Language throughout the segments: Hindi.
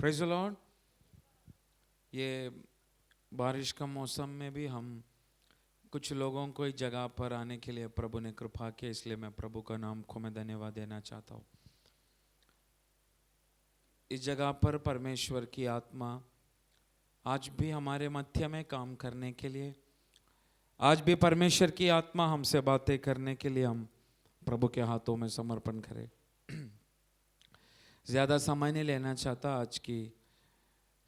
Praise the Lord. ये बारिश का मौसम में भी हम कुछ लोगों को इस जगह पर आने के लिए प्रभु ने कृपा की, इसलिए मैं प्रभु का नाम को मैं धन्यवाद देना चाहता हूँ। इस जगह पर परमेश्वर की आत्मा आज भी हमारे मध्य में काम करने के लिए, आज भी परमेश्वर की आत्मा हमसे बातें करने के लिए हम प्रभु के हाथों में समर्पण करें। ज़्यादा समय नहीं लेना चाहता। आज की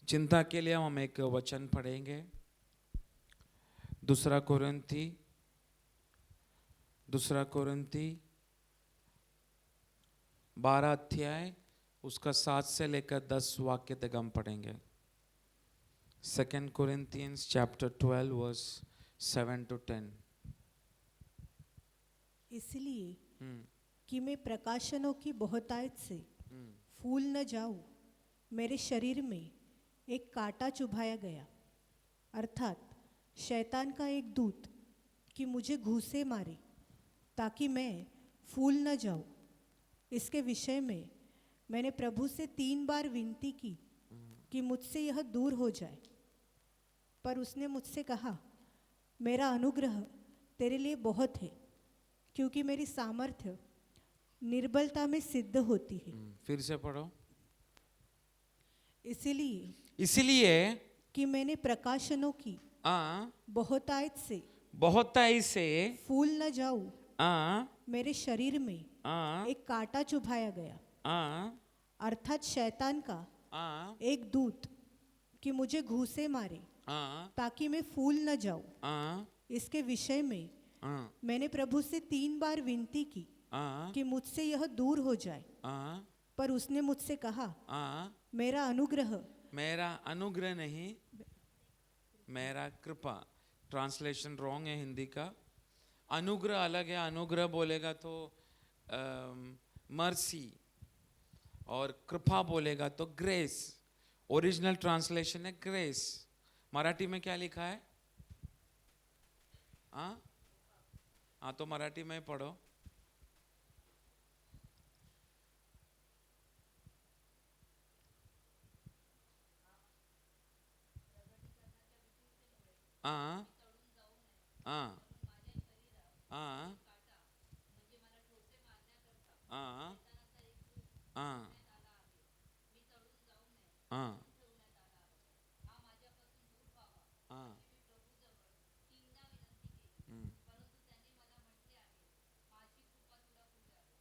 चिंता के लिए हम एक वचन पढ़ेंगे। दूसरा कोरिन्थी 12 अध्याय उसका 7 से लेकर 10 वाक्य तक हम पढ़ेंगे। 2 Corinthians chapter 12 verse 7 to 10। इसलिए कि मैं प्रकाशनों की बहुतायत से फूल न जाऊं, मेरे शरीर में एक कांटा चुभाया गया, अर्थात शैतान का एक दूत, कि मुझे घूंसे मारे ताकि मैं फूल न जाऊं। इसके विषय में मैंने प्रभु से 3 बार विनती की कि मुझसे यह दूर हो जाए, पर उसने मुझसे कहा, मेरा अनुग्रह तेरे लिए बहुत है, क्योंकि मेरी सामर्थ्य निर्बलता में सिद्ध होती है। फिर से पढ़ो। इसलिए कि मैंने प्रकाशनों की बहुतायत से फूल न जाऊं, मेरे शरीर में एक कांटा चुभाया गया, अर्थात शैतान का एक दूत, कि मुझे घूंसे मारे ताकि मैं फूल न जाऊं। इसके विषय में मैंने प्रभु से 3 बार विनती की कि मुझसे यह दूर हो जाए, पर उसने मुझसे कहा, मेरा अनुग्रह नहीं, मेरा कृपा। ट्रांसलेशन रॉन्ग है हिंदी का। अनुग्रह अलग है। अनुग्रह बोलेगा तो मर्सी, और कृपा बोलेगा तो ग्रेस। ओरिजिनल ट्रांसलेशन है ग्रेस। मराठी में क्या लिखा है? हाँ, तो मराठी में पढ़ो।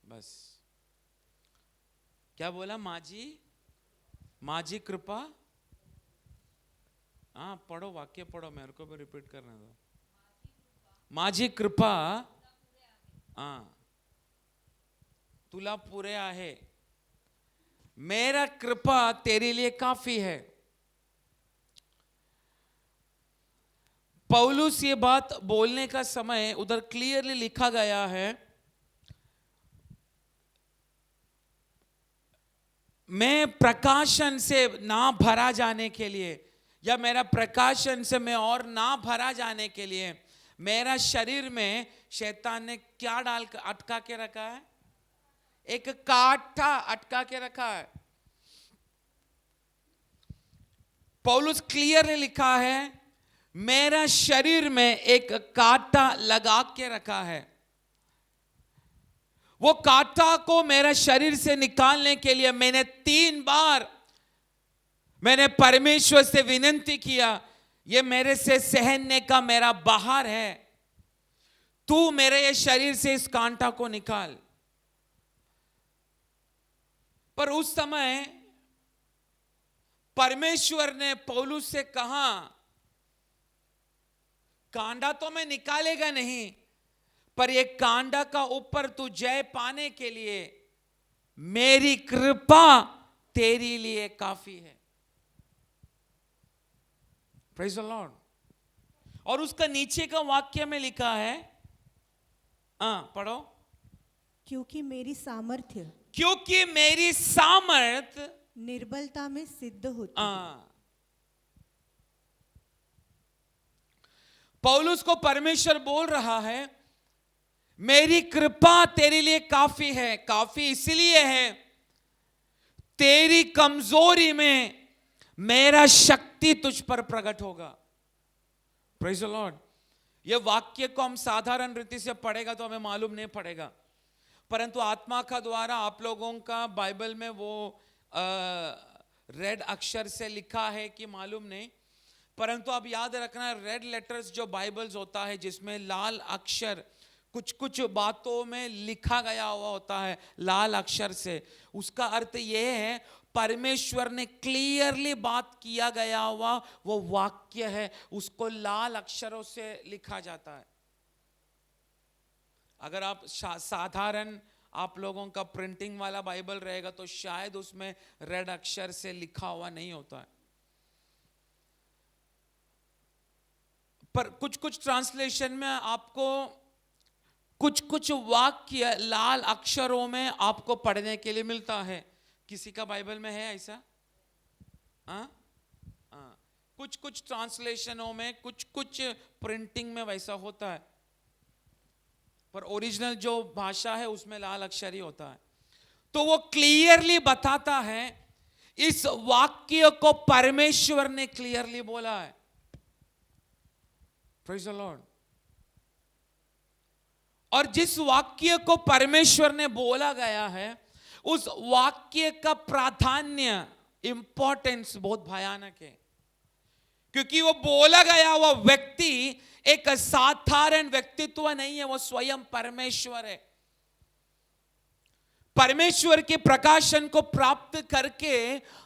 बस क्या बोला? माझी कृपा। पढ़ो, वाक्य पढ़ो, मेरे को भी रिपीट करने दो। माझी कृपा तुला पुरे आहे, मेरा कृपा तेरे लिए काफी है। पौलुस ये बात बोलने का समय उधर क्लियरली लिखा गया है, मैं प्रकाशन से ना भरा जाने के लिए, या मेरा प्रकाशन से मैं और ना भरा जाने के लिए, मेरा शरीर में शैतान ने क्या अटका के रखा है? एक कांटा अटका के रखा है। पौलुस क्लियरली लिखा है, मेरा शरीर में एक कांटा लगा के रखा है। वो कांटा को मेरा शरीर से निकालने के लिए मैंने 3 बार परमेश्वर से विनती किया, ये मेरे से सहने का मेरा बाहर है, तू मेरे ये शरीर से इस कांटा को निकाल। पर उस समय परमेश्वर ने पौलुस से कहा, कांटा तो मैं निकालेगा नहीं, पर ये कांटा का ऊपर तू जय पाने के लिए मेरी कृपा तेरे लिए काफी है। Praise the Lord. और उसका नीचे का वाक्य में लिखा है, पढ़ो। क्योंकि मेरी सामर्थ्य निर्बलता में सिद्ध होती है। पौलुस को परमेश्वर बोल रहा है, मेरी कृपा तेरे लिए काफी है। काफी इसलिए है, तेरी कमजोरी में मेरा शक्ति तुझ पर प्रकट होगा। Praise the Lord. ये वाक्य को हम साधारण रीति से पढ़ेगा तो हमें मालूम नहीं पड़ेगा, परंतु आत्मा का द्वारा आप लोगों का बाइबल में वो रेड अक्षर से लिखा है कि मालूम नहीं, परंतु अब याद रखना रेड लेटर्स जो बाइबल्स होता है जिसमें लाल अक्षर कुछ कुछ बातों में लिखा गया हुआ होता है लाल अक्षर से, उसका अर्थ यह है परमेश्वर ने क्लियरली बात किया गया हुआ वो वाक्य है, उसको लाल अक्षरों से लिखा जाता है। अगर आप साधारण आप लोगों का प्रिंटिंग वाला बाइबल रहेगा तो शायद उसमें रेड अक्षर से लिखा हुआ नहीं होता है, पर कुछ कुछ ट्रांसलेशन में आपको कुछ कुछ वाक्य लाल अक्षरों में आपको पढ़ने के लिए मिलता है। किसी का बाइबल में है ऐसा? कुछ कुछ ट्रांसलेशनों में कुछ कुछ प्रिंटिंग में वैसा होता है, पर ओरिजिनल जो भाषा है उसमें लाल अक्षर ही होता है। तो वो क्लियरली बताता है, इस वाक्य को परमेश्वर ने क्लियरली बोला है। Praise the Lord. और जिस वाक्य को परमेश्वर ने बोला गया है उस वाक्य का प्राधान्य इंपॉर्टेंस बहुत भयानक है, क्योंकि वो बोला गया वो व्यक्ति एक साधारण व्यक्तित्व नहीं है, वो स्वयं परमेश्वर है। परमेश्वर के प्रकाशन को प्राप्त करके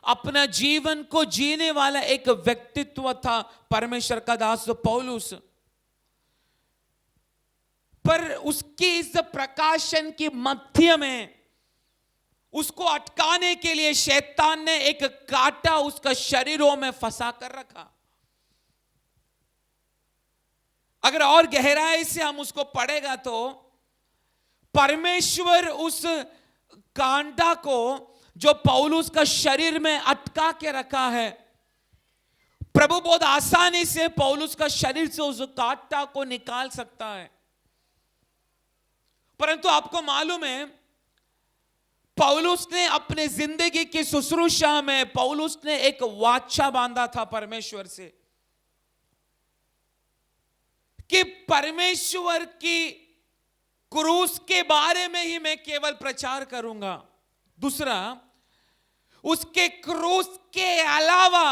अपना जीवन को जीने वाला एक व्यक्तित्व था परमेश्वर का दास पौलुस। पर उसके इस प्रकाशन के मध्य में उसको अटकाने के लिए शैतान ने एक कांटा उसका शरीरों में फंसा कर रखा। अगर और गहराई से हम उसको पढ़ेगा तो परमेश्वर उस कांटा को जो पौलुस का शरीर में अटका के रखा है, प्रभु बहुत आसानी से पौलुस का शरीर से उस कांटा को निकाल सकता है। परंतु आपको मालूम है पौलुस ने अपने जिंदगी की शुश्रूषा में पौलुस ने एक वाचा बांधा था परमेश्वर से कि परमेश्वर की क्रूस के बारे में ही मैं केवल प्रचार करूंगा, दूसरा उसके क्रूस के अलावा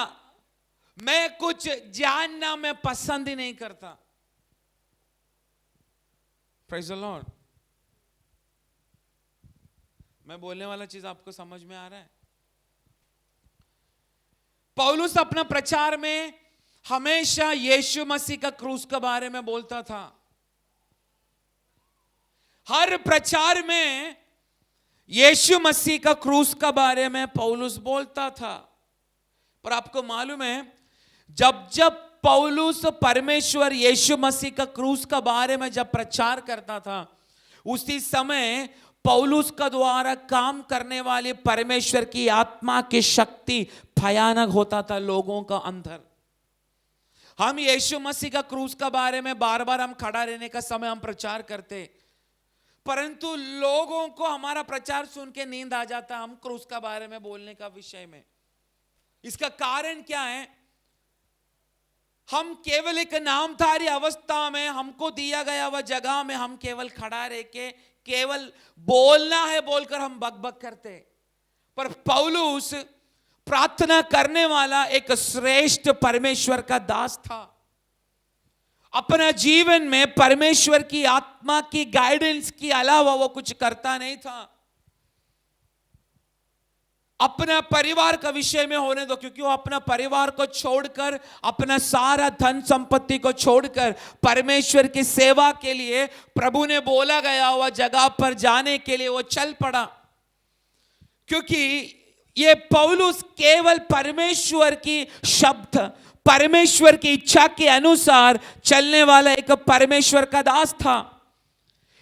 मैं कुछ जानना मैं पसंद ही नहीं करता। Praise the Lord. मैं बोलने वाला चीज आपको समझ में आ रहा है? पौलुस अपना प्रचार में हमेशा यीशु मसीह का क्रूस के बारे में बोलता था। हर प्रचार में यीशु मसीह का क्रूस के बारे में पौलुस बोलता था। पर आपको मालूम है जब जब पौलुस परमेश्वर यीशु मसीह का क्रूस के बारे में जब प्रचार करता था उसी समय पौलुस का द्वारा काम करने वाले परमेश्वर की आत्मा की शक्ति भयानक होता था लोगों का अंदर। हम यीशु मसीह का क्रूस के बारे में बार बार हम खड़ा रहने का समय हम प्रचार करते, परंतु लोगों को हमारा प्रचार सुन के नींद आ जाता हम क्रूस के बारे में बोलने का विषय में। इसका कारण क्या है? हम केवल एक नामधारी अवस्था में हमको दिया गया वह जगह में हम केवल खड़ा रह के केवल बोलना है बोलकर हम बकबक करते। पर पौलुस प्रार्थना करने वाला एक श्रेष्ठ परमेश्वर का दास था। अपना जीवन में परमेश्वर की आत्मा की गाइडेंस के अलावा वो कुछ करता नहीं था। अपना परिवार का विषय में होने दो, क्योंकि वो अपना परिवार को छोड़कर अपना सारा धन संपत्ति को छोड़कर परमेश्वर की सेवा के लिए प्रभु ने बोला गया हुआ जगह पर जाने के लिए वो चल पड़ा। क्योंकि ये पौलुस केवल परमेश्वर की शब्द परमेश्वर की इच्छा के अनुसार चलने वाला एक परमेश्वर का दास था।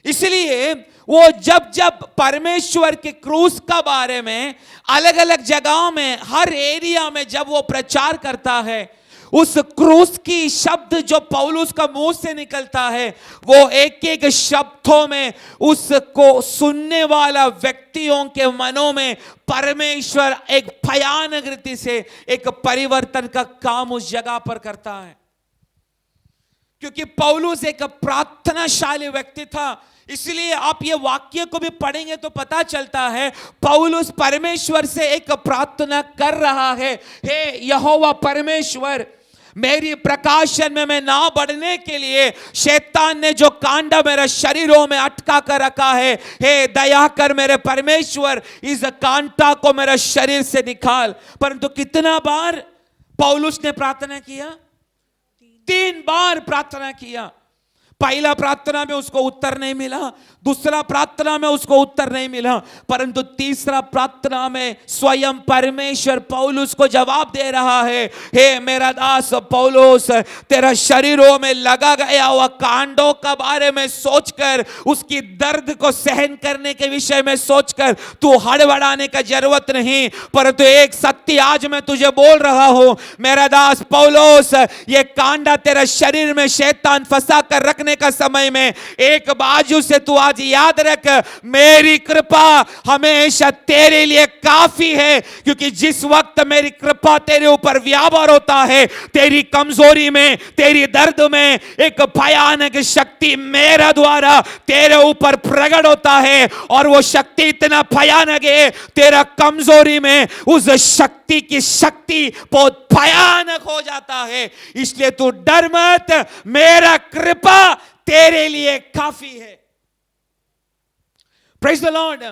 इसलिए वो जब जब परमेश्वर के क्रूस का बारे में अलग अलग जगहों में हर एरिया में जब वो प्रचार करता है उस क्रूस की शब्द जो पौलुस का मुंह से निकलता है, वो एक एक शब्दों में उसको सुनने वाला व्यक्तियों के मनों में परमेश्वर एक भयानक रीति से एक परिवर्तन का काम उस जगह पर करता है। क्योंकि पौलुस एक प्रार्थनाशाली व्यक्ति था, इसलिए आप ये वाक्य को भी पढ़ेंगे तो पता चलता है पौलुस परमेश्वर से एक प्रार्थना कर रहा है, हे यहोवा परमेश्वर, मेरी प्रकाशन में मैं ना बढ़ने के लिए शैतान ने जो कांटा मेरे शरीरों में अटका कर रखा है, हे दया कर मेरे परमेश्वर, इस कांटा को मेरे शरीर से निकाल। परंतु कितना बार पौलुस ने प्रार्थना किया? 3 बार प्रार्थना किया। पहला प्रार्थना में उसको उत्तर नहीं मिला, दूसरा प्रार्थना में उसको उत्तर नहीं मिला, परंतु तीसरा प्रार्थना में स्वयं परमेश्वर पौलुस को जवाब दे रहा है, हे मेरा दास पौलुस, तेरा शरीरों में लगा गया हुआ कांडों का बारे में सोचकर, उसकी दर्द को सहन करने के विषय में सोचकर तू हड़बड़ाने का जरूरत नहीं, परंतु एक सत्य आज मैं तुझे बोल रहा हूं, मेरा दास पौलुस, ये कांडा तेरा शरीर में शैतान फंसा कर रखने का समय में एक बाजू से तू आज याद रख, मेरी कृपा हमेशा तेरे लिए काफी है, क्योंकि जिस वक्त मेरी कृपा तेरे ऊपर व्यापार होता है, तेरी कमजोरी में, तेरी दर्द में एक भयानक शक्ति मेरा द्वारा तेरे ऊपर प्रकट होता है, और वो शक्ति इतना भयानक है, तेरा कमजोरी में उस शक्ति की शक्ति बहुत भयानक हो जाता है। इसलिए तू डर मत, मेरा कृपा तेरे लिए काफी है। Praise the Lord.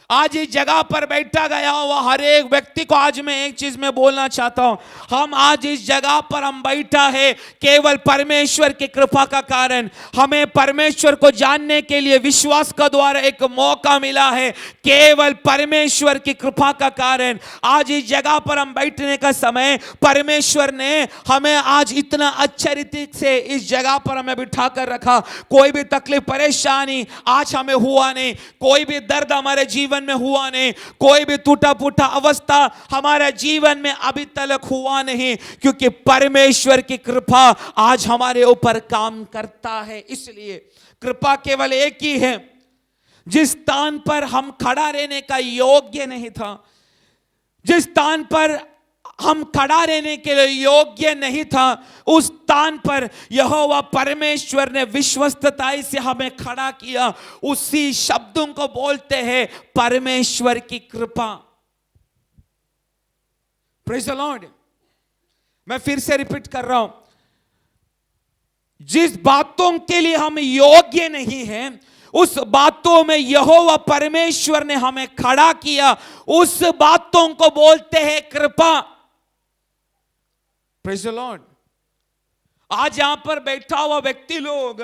आज इस जगह पर बैठा गया हुआ हर एक व्यक्ति को आज मैं एक चीज में बोलना चाहता हूं, हम आज इस जगह पर हम बैठा है केवल परमेश्वर की कृपा का कारण, हमें परमेश्वर को जानने के लिए विश्वास का द्वारा एक मौका मिला है, केवल परमेश्वर की कृपा का कारण आज इस जगह पर हम बैठने का समय परमेश्वर ने हमें आज इतना अच्छे रीति से इस जगह पर हमें बिठा कर रखा। कोई भी तकलीफ परेशानी आज हमें हुआ नहीं, कोई भी दर्द हमारे जीवन में हुआ नहीं, कोई भी टूटा फूटा अवस्था हमारे जीवन में अभी तक हुआ नहीं, क्योंकि परमेश्वर की कृपा आज हमारे ऊपर काम करता है। इसलिए कृपा केवल एक ही है, जिस स्थान पर हम खड़ा रहने का योग्य नहीं था, जिस स्थान पर हम खड़ा रहने के लिए योग्य नहीं था, उस स्थान पर यहोवा परमेश्वर ने विश्वस्तताई से हमें खड़ा किया। उसी शब्दों को बोलते हैं परमेश्वर की कृपा। Praise the Lord. मैं फिर से रिपीट कर रहा हूं, जिस बातों के लिए हम योग्य नहीं हैं, उस बातों में यहोवा परमेश्वर ने हमें खड़ा किया, उस बातों को बोलते हैं कृपा। Praise the Lord. आज यहां पर बैठा हुआ व्यक्ति लोग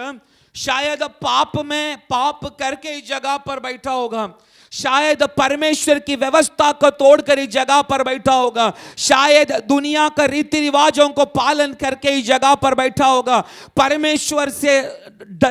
शायद पाप करके इस जगह पर बैठा होगा, शायद परमेश्वर की व्यवस्था को तोड़कर इस जगह पर बैठा होगा, शायद दुनिया का रीति रिवाजों को पालन करके इस जगह पर बैठा होगा, परमेश्वर से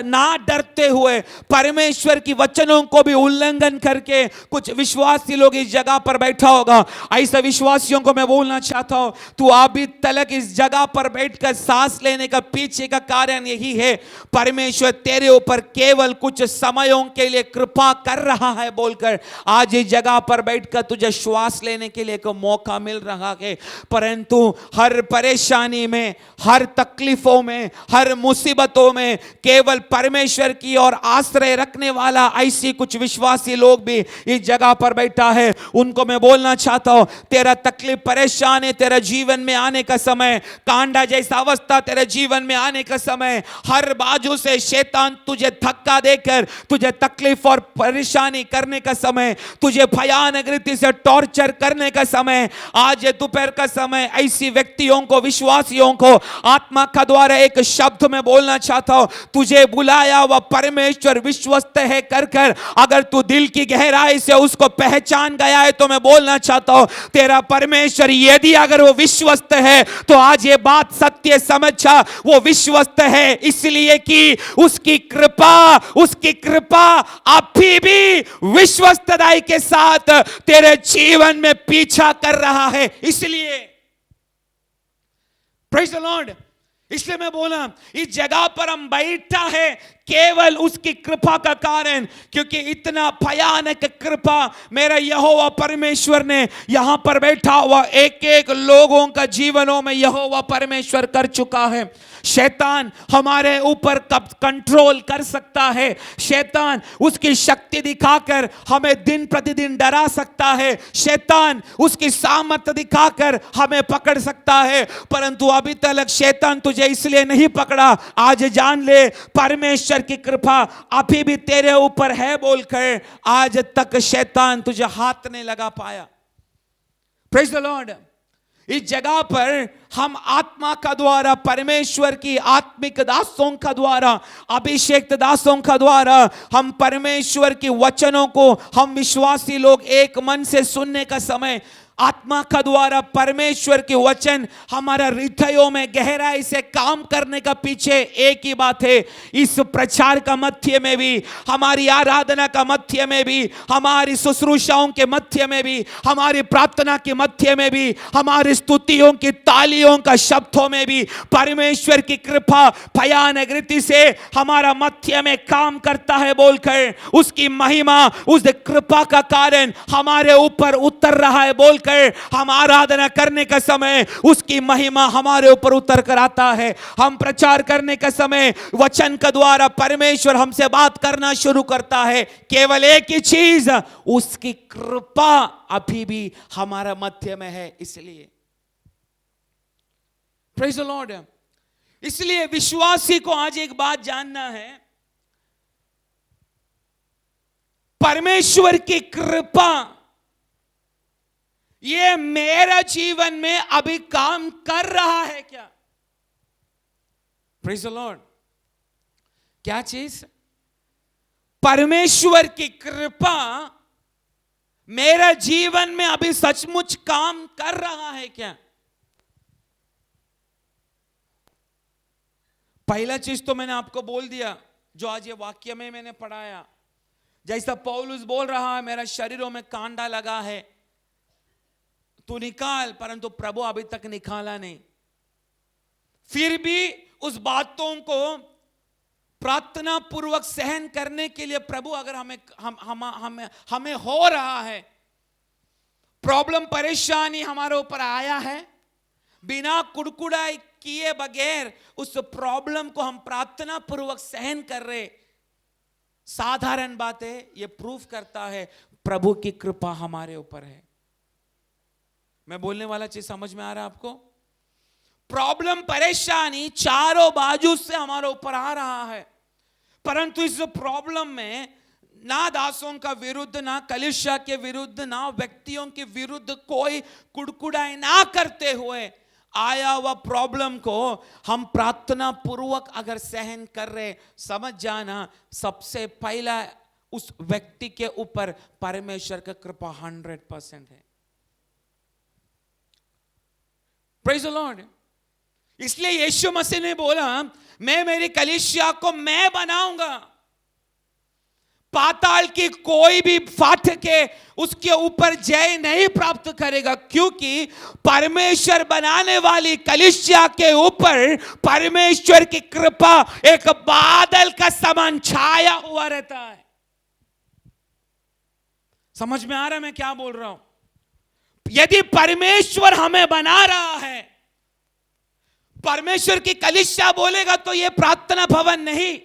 ना डरते हुए परमेश्वर की वचनों को भी उल्लंघन करके कुछ विश्वासी लोग इस जगह पर बैठा होगा। ऐसे विश्वासियों को मैं बोलना चाहता हूं, तू अभी तक इस जगह पर बैठकर सांस लेने का पीछे का कारण यही है, परमेश्वर तेरे ऊपर केवल कुछ समयों के लिए कृपा कर रहा है बोलकर आज इस जगह पर बैठकर तुझे श्वास लेने के लिए एक मौका मिल रहा है। परंतु हर परेशानी में, हर तकलीफों में, हर मुसीबतों में केवल परमेश्वर की ओर आश्रय रखने वाला ऐसी कुछ विश्वासी लोग भी इस जगह पर बैठा है। उनको मैं बोलना चाहता हूं, तेरा तकलीफ परेशानी तेरे जीवन में आने का समय, कांडा जैसा अवस्था तेरे जीवन में आने का समय, हर बाजू से शैतान तुझे धक्का देकर तुझे तकलीफ और परेशानी करने का समय, तुझे भयानक रीति से टॉर्चर करने का समय, आज दोपहर का समय ऐसी व्यक्तियों को, विश्वासियों को आत्मा का द्वारा एक शब्द में बोलना चाहता हूं, तुझे बुलाया हुआ परमेश्वर विश्वस्त है कर कर अगर तू दिल की गहराई से उसको पहचान गया है तो मैं बोलना चाहता हूं, तेरा परमेश्वर यदि अगर वो विश्वस्त है तो आज ये बात सत्य समझा, वो विश्वस्त है इसलिए कि उसकी कृपा अभी भी विश्वस्तताई के साथ तेरे जीवन में पीछा कर रहा है। इसलिए प्रेज द लॉर्ड। इसलिए मैं बोला इस जगह पर हम बैठा है केवल उसकी कृपा का कारण, क्योंकि इतना भयानक कृपा मेरा यहोवा परमेश्वर ने यहां पर बैठा हुआ एक एक लोगों का जीवनों में यहोवा परमेश्वर कर चुका है। शैतान हमारे ऊपर कब कंट्रोल कर सकता है, शैतान उसकी शक्ति दिखाकर हमें दिन प्रतिदिन डरा सकता है, शैतान उसकी सामर्थ्य दिखाकर हमें पकड़ सकता है, परंतु अभी तक शैतान तुझे इसलिए नहीं पकड़ा। आज जान ले परमेश्वर की कृपा अभी भी तेरे ऊपर है बोलकर आज तक शैतान तुझे हाथ नहीं लगा पाया। Praise the Lord. इस जगह पर हम आत्मा का द्वारा परमेश्वर की आत्मिक दासों का द्वारा अभिषेक दासों का द्वारा हम परमेश्वर के वचनों को हम विश्वासी लोग एक मन से सुनने का समय आत्मा का द्वारा परमेश्वर के वचन हमारा हृदयों में गहराई से काम करने का पीछे एक ही बात है। इस प्रचार का मध्य में भी, हमारी आराधना का मध्य में भी, हमारी शुश्रूषाओं के मध्य में भी, हमारी प्रार्थना के मध्य में भी, हमारी स्तुतियों की तालियों का शब्दों में भी परमेश्वर की कृपा भयानक रीति से हमारा मध्य में काम करता है बोलकर उसकी महिमा उस कृपा का कारण हमारे ऊपर उतर रहा है बोल हम आराधना करने का समय उसकी महिमा हमारे ऊपर उतर कर आता है। हम प्रचार करने का समय वचन के द्वारा परमेश्वर हमसे बात करना शुरू करता है। केवल एक ही चीज, उसकी कृपा अभी भी हमारा मध्य में है। इसलिए प्रेज द लॉर्ड। इसलिए विश्वासी को आज एक बात जानना है, परमेश्वर की कृपा ये मेरा जीवन में अभी काम कर रहा है क्या? Praise the Lord. क्या चीज? परमेश्वर की कृपा मेरा जीवन में अभी सचमुच काम कर रहा है क्या? पहला चीज तो मैंने आपको बोल दिया, जो आज ये वाक्य में मैंने पढ़ाया, जैसा पौलुस बोल रहा है मेरा शरीरों में कांटा लगा है तू निकाल, परंतु प्रभु अभी तक निकाला नहीं। फिर भी उस बातों को प्रार्थना पूर्वक सहन करने के लिए प्रभु अगर हमें हो रहा है, प्रॉब्लम परेशानी हमारे ऊपर आया है, बिना कुड़कुड़ाई किए बगैर उस प्रॉब्लम को हम प्रार्थना पूर्वक सहन कर रहे, साधारण बात है। यह प्रूफ करता है प्रभु की कृपा हमारे ऊपर है। मैं बोलने वाला चीज समझ में आ रहा है आपको? प्रॉब्लम परेशानी चारों बाजू से हमारे ऊपर आ रहा है, परंतु इस प्रॉब्लम में ना दासों का विरुद्ध, ना कलीसिया के विरुद्ध, ना व्यक्तियों के विरुद्ध कोई कुड़कुड़ाई ना करते हुए आया हुआ प्रॉब्लम को हम प्रार्थना पूर्वक अगर सहन कर रहे, समझ जाना सबसे पहला उस व्यक्ति के ऊपर परमेश्वर का कृपा 100% है। Praise the Lord. इसलिए यीशु मसीह ने बोला मैं मेरी कलीसिया को मैं बनाऊंगा, पाताल की कोई भी फाटके उसके ऊपर जय नहीं प्राप्त करेगा, क्योंकि परमेश्वर बनाने वाली कलीसिया के ऊपर परमेश्वर की कृपा एक बादल का समान छाया हुआ रहता है। समझ में आ रहा है मैं क्या बोल रहा हूं? यदि परमेश्वर हमें बना रहा है, परमेश्वर की कलीसिया बोलेगा तो यह प्रार्थना भवन नहीं,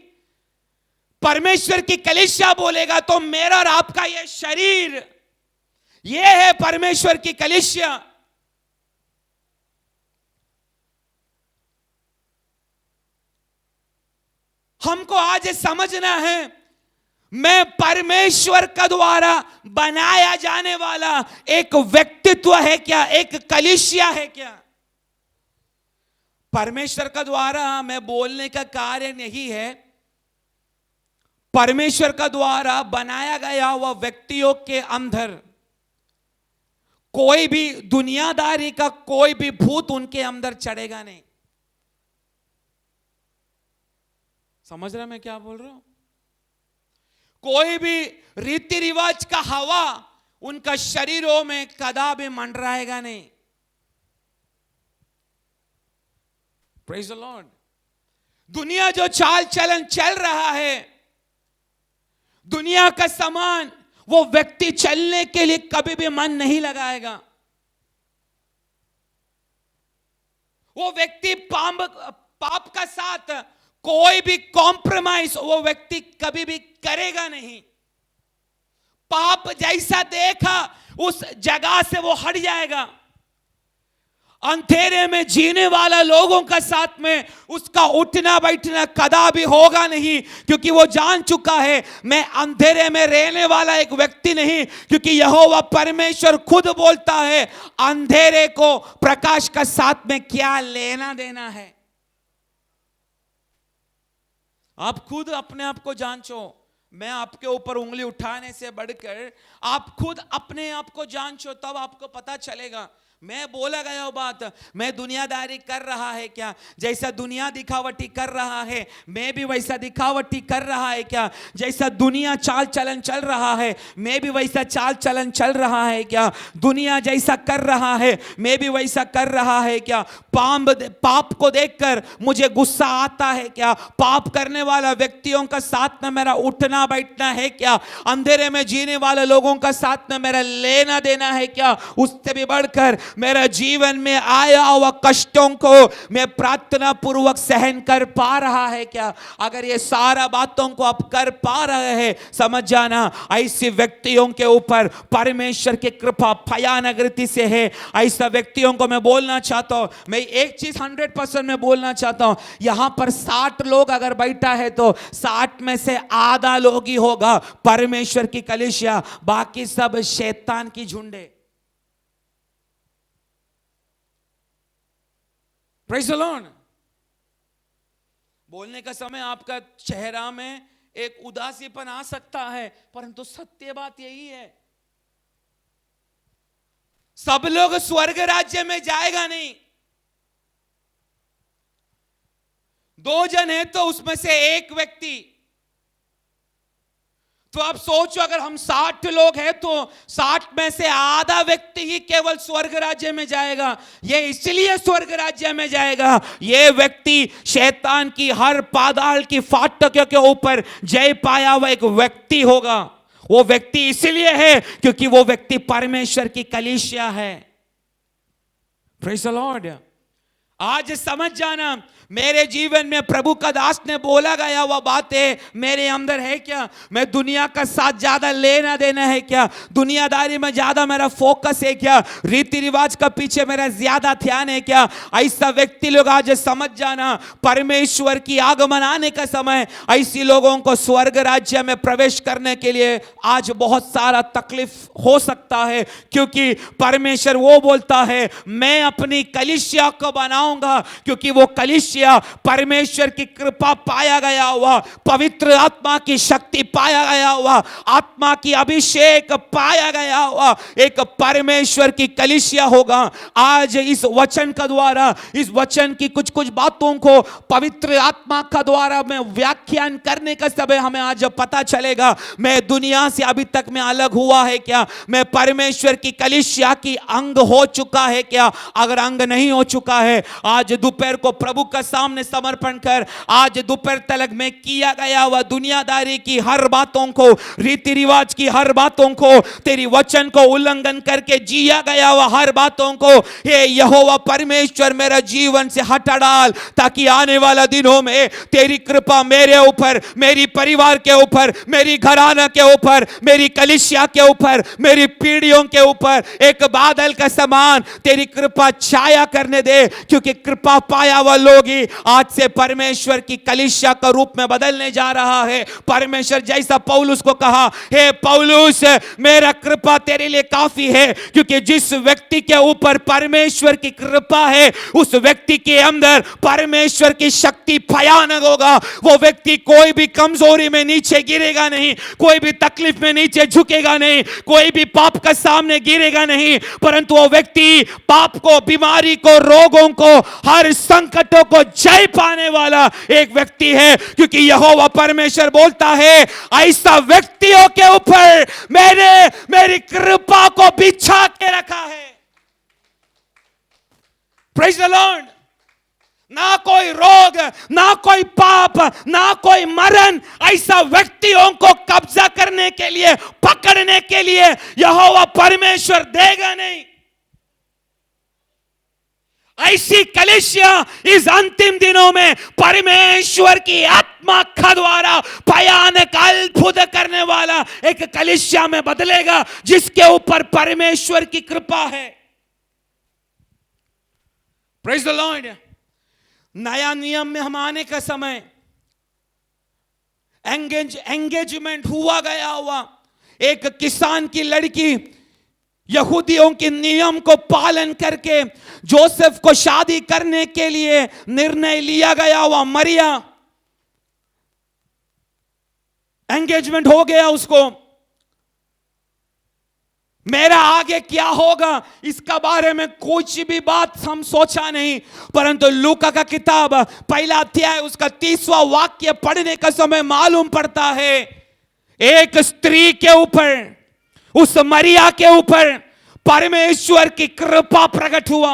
परमेश्वर की कलीसिया बोलेगा तो मेरा और आपका यह शरीर, यह है परमेश्वर की कलीसिया। हमको आज समझना है मैं परमेश्वर का द्वारा बनाया जाने वाला एक व्यक्तित्व है क्या, एक कलीसिया है क्या? परमेश्वर का द्वारा मैं बोलने का कार्य नहीं है, परमेश्वर का द्वारा बनाया गया हुआ व्यक्तियों के अंदर कोई भी दुनियादारी का कोई भी भूत उनके अंदर चढ़ेगा नहीं। समझ रहे मैं क्या बोल रहा हूं? कोई भी रीति रिवाज का हवा उनका शरीरों में कदापि मंडराएगा नहीं। Praise the Lord. दुनिया जो चाल चलन चल रहा है, दुनिया का सामान, वो व्यक्ति चलने के लिए कभी भी मन नहीं लगाएगा। वो व्यक्ति पाप का साथ कोई भी कॉम्प्रोमाइज वो व्यक्ति कभी भी करेगा नहीं। पाप जैसा देखा उस जगह से वो हट जाएगा। अंधेरे में जीने वाला लोगों का साथ में उसका उठना बैठना कदापि होगा नहीं, क्योंकि वो जान चुका है मैं अंधेरे में रहने वाला एक व्यक्ति नहीं, क्योंकि यहोवा परमेश्वर खुद बोलता है अंधेरे को प्रकाश का साथ में क्या लेना देना है। आप खुद अपने आप को जांचो। मैं आपके ऊपर उंगली उठाने से बढ़कर आप खुद अपने आप को जांचो, तब आपको पता चलेगा। मैं बोला गया वो बात, मैं दुनियादारी कर रहा है क्या? जैसा दुनिया दिखावटी कर रहा है मैं भी वैसा दिखावटी कर रहा है क्या? जैसा दुनिया चाल चलन चल रहा है मैं भी वैसा चाल चलन चल रहा है क्या? दुनिया जैसा कर रहा है मैं भी वैसा कर रहा है क्या? पाप को देखकर मुझे गुस्सा आता है क्या? पाप करने वाला व्यक्तियों का साथ में मेरा उठना बैठना है क्या? अंधेरे में जीने वाले लोगों का साथ में मेरा लेना देना है क्या? उससे भी बढ़कर मेरा जीवन में आया हुआ कष्टों को मैं प्रार्थना पूर्वक सहन कर पा रहा है क्या? अगर ये सारा बातों को आप कर पा रहे हैं, समझ जाना ऐसे व्यक्तियों के ऊपर परमेश्वर की कृपा भयानक रीति से है। ऐसा व्यक्तियों को मैं बोलना चाहता हूं, मैं एक चीज 100% में बोलना चाहता हूं, यहां पर 60 लोग अगर बैठा है तो 60 में से आधा लोग ही होगा परमेश्वर की कलीसिया, बाकी सब शैतान की झुंडे। Praise the Lord. बोलने का समय आपका चेहरा में एक उदासीपन आ सकता है, परंतु सत्य बात यही है सब लोग स्वर्ग राज्य में जाएगा नहीं। 2 जन है तो उसमें से एक व्यक्ति, तो आप सोचो अगर हम 60 लोग हैं तो 60 में से आधा व्यक्ति ही केवल स्वर्ग राज्य में जाएगा। ये इसलिए स्वर्ग राज्य में जाएगा, ये व्यक्ति शैतान की हर पाताल की फाटकों के ऊपर जय पाया हुआ एक व्यक्ति होगा। वो व्यक्ति इसलिए है क्योंकि वो व्यक्ति परमेश्वर की कलीसिया है। Praise the Lord. आज समझ जाना, मेरे जीवन में प्रभु का दास ने बोला गया वह बातें मेरे अंदर है क्या? मैं दुनिया का साथ ज्यादा लेना देना है क्या? दुनियादारी में ज्यादा मेरा फोकस है क्या? रीति रिवाज का पीछे मेरा ज्यादा ध्यान है क्या? ऐसा व्यक्ति लोग आज समझ जाना, परमेश्वर की आगमन आने का समय ऐसी लोगों को स्वर्ग राज्य में प्रवेश करने के लिए आज बहुत सारा तकलीफ हो सकता है, क्योंकि परमेश्वर वो बोलता है मैं अपनी कलीसिया को बनाऊंगा, क्योंकि वो कलीसिया परमेश्वर की कृपा पाया गया हुआ, पवित्र आत्मा की शक्ति पाया गया हुआ, आत्मा की अभिषेक पाया गया हुआ एक परमेश्वर की कलीसिया होगा। आज इस वचन का द्वारा, इस वचन की कुछ कुछ बातों को पवित्र आत्मा का द्वारा मैं व्याख्यान करने का समय हमें आज पता चलेगा मैं दुनिया से अभी तक मैं अलग हुआ है क्या? मैं परमेश्वर की कलीसिया की अंग हो चुका है क्या? अगर अंग नहीं हो चुका है, आज दोपहर को प्रभु का सामने समर्पण कर, आज दोपहर तक में किया गया हुआ दुनियादारी की हर बातों को, रीति रिवाज की हर बातों को, तेरी वचन को उल्लंघन करके जिया गया हुआ हर बातों को हे यहोवा परमेश्वर मेरा जीवन से हटा डाल, ताकि आने वाला दिनों में तेरी कृपा मेरे ऊपर, मेरी परिवार के ऊपर, मेरी घराना के ऊपर, मेरी कलीसिया के ऊपर, मेरी पीढ़ियों के ऊपर एक बादल का समान तेरी कृपा छाया करने दे, क्योंकि कृपा पाया हुआ लोग ही आज से परमेश्वर की कलीसिया का रूप में बदलने जा रहा है। परमेश्वर जैसा पौलुस को कहा, हे पौलुस मेरा कृपा तेरे लिए काफी है, क्योंकि जिस व्यक्ति के ऊपर परमेश्वर की कृपा है उस व्यक्ति के अंदर परमेश्वर की शक्ति भयानक होगा। वो व्यक्ति कोई भी कमजोरी में नीचे गिरेगा नहीं, कोई भी तकलीफ में नीचे झुकेगा नहीं, कोई भी पाप का सामने गिरेगा नहीं, परंतु वो व्यक्ति पाप को, बीमारी को, रोगों को, हर संकटों को जय पाने वाला एक व्यक्ति है, क्योंकि यहोवा परमेश्वर बोलता है ऐसा व्यक्तियों के ऊपर मैंने मेरी कृपा को बिछा के रखा है। Praise the Lord. ना कोई रोग, ना कोई पाप, ना कोई मरण ऐसा व्यक्तियों को कब्जा करने के लिए, पकड़ने के लिए यहोवा परमेश्वर देगा नहीं। ऐसी कलीसिया इस अंतिम दिनों में परमेश्वर की आत्मा का द्वारा भयानक अद्भुत करने वाला एक कलीसिया में बदलेगा, जिसके ऊपर परमेश्वर की कृपा है। Praise the Lord. नया नियम में हम आने का समय एंगेजमेंट हुआ। एक किसान की लड़की यहूदियों के नियम को पालन करके जोसेफ को शादी करने के लिए निर्णय लिया गया हुआ मरिया, एंगेजमेंट हो गया उसको। मेरा आगे क्या होगा इसका बारे में कुछ भी बात हम सोचा नहीं, परंतु लूका का किताब 1 अध्याय उसका 30वां वाक्य पढ़ने का समय मालूम पड़ता है, एक स्त्री के ऊपर, उस मरिया के ऊपर परमेश्वर की कृपा प्रकट हुआ।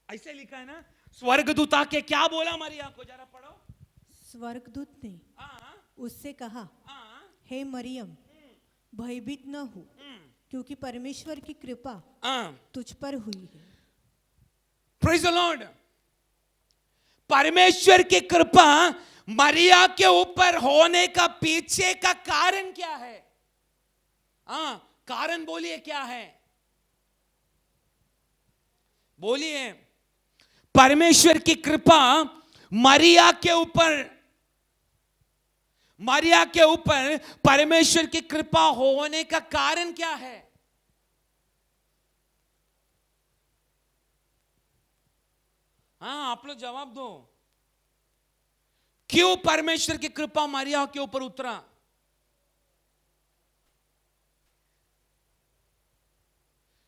ऐसे लिखा है ना, स्वर्गदूत आके क्या बोला मरिया को, जरा पढ़ो। स्वर्गदूत ने उससे कहा, हे मरियम, भयभीत न हो, क्योंकि परमेश्वर की कृपा तुझ पर हुई है। Praise the Lord. परमेश्वर की कृपा मरिया के ऊपर होने का पीछे का कारण क्या है? कारण बोलिए क्या है, बोलिए। परमेश्वर की कृपा मरिया के ऊपर परमेश्वर की कृपा होने का कारण क्या है? आप लोग जवाब दो। क्यों परमेश्वर की कृपा मरिया के ऊपर उतरा?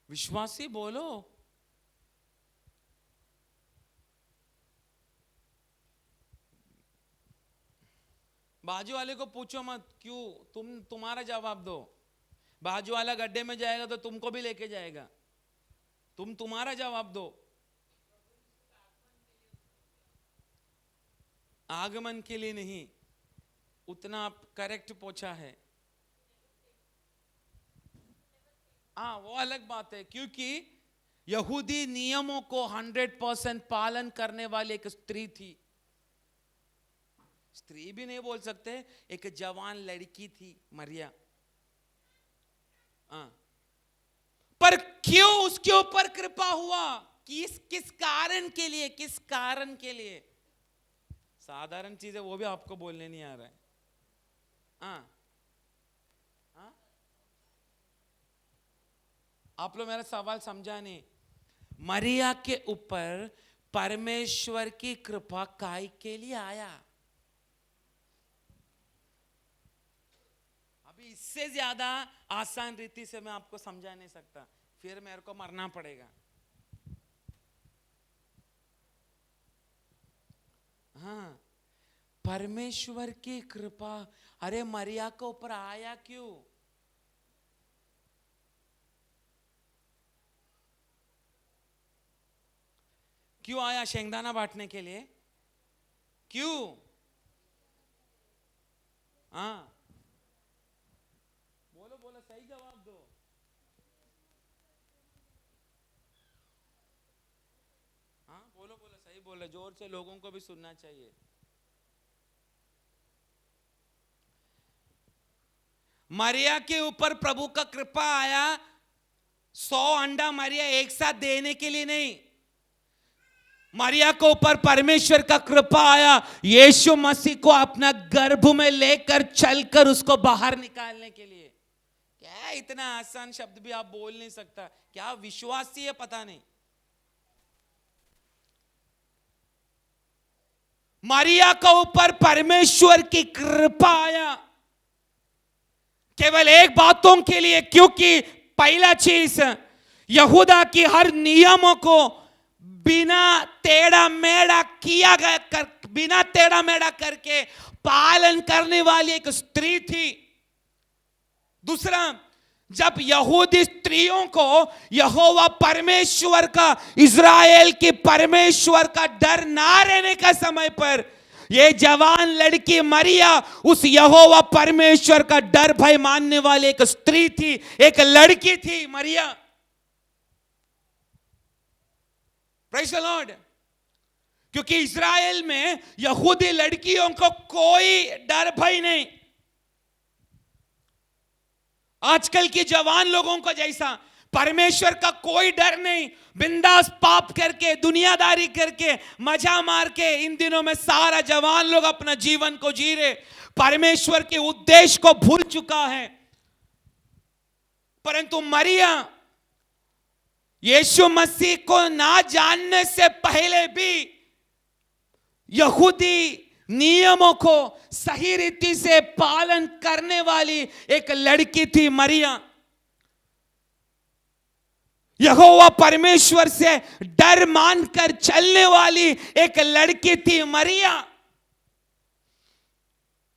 विश्वासी बोलो। बाजू वाले को पूछो मत क्यों, तुम्हारा जवाब दो। बाजू वाला गड्ढे में जाएगा तो तुमको भी लेके जाएगा, तुम्हारा जवाब दो। आगमन के लिए नहीं, उतना आप करेक्ट पूछा है। वो अलग बात है, क्योंकि यहूदी नियमों को 100% पालन करने वाली एक स्त्री थी। स्त्री भी नहीं बोल सकते, एक जवान लड़की थी मरिया। पर क्यों उसके ऊपर कृपा हुआ? किस कारण के लिए? किस कारण के लिए? साधारण चीज है, वो भी आपको बोलने नहीं आ रहा है। आप लोग मेरा सवाल समझा नहीं। मरिया के ऊपर परमेश्वर की कृपा काय के लिए आया? अभी इससे ज्यादा आसान रीति से मैं आपको समझा नहीं सकता, फिर मेरे को मरना पड़ेगा। परमेश्वर की कृपा अरे मरिया के ऊपर आया क्यों? क्यों आया? शेंगदाना बांटने के लिए? क्यों? बोलो सही जवाब दो। बोलो सही बोलो, जोर से, लोगों को भी सुनना चाहिए। मरिया के ऊपर प्रभु का कृपा आया 100 अंडा मरिया एक साथ देने के लिए नहीं। मरिया के ऊपर परमेश्वर का कृपा आया यीशु मसीह को अपना गर्भ में लेकर चलकर उसको बाहर निकालने के लिए। क्या इतना आसान शब्द भी आप बोल नहीं सकता? क्या विश्वासी है पता नहीं। मरिया के ऊपर परमेश्वर की कृपा आया केवल एक बातों के लिए, क्योंकि पहला चीज यहूदा की हर नियमों को बिना टेढ़ा मेढ़ा करके पालन करने वाली एक स्त्री थी। दूसरा, जब यहूदी स्त्रियों को यहोवा परमेश्वर का, इज़राइल के परमेश्वर का डर ना रहने का समय पर ये जवान लड़की मरिया उस यहोवा परमेश्वर का डर भय मानने वाली एक स्त्री थी, एक लड़की थी मरिया। Praise the lord. क्योंकि इज़राइल में यहूदी लड़कियों को कोई डर भय नहीं। आजकल के जवान लोगों को जैसा परमेश्वर का कोई डर नहीं, बिंदास पाप करके दुनियादारी करके मजा मार के इन दिनों में सारा जवान लोग अपना जीवन को जी रहे, परमेश्वर के उद्देश्य को भूल चुका है। परंतु मरिया यीशु मसीह को ना जानने से पहले भी यहूदी नियमों को सही रीति से पालन करने वाली एक लड़की थी मरिया। यहोवा परमेश्वर से डर मानकर चलने वाली एक लड़की थी मरिया।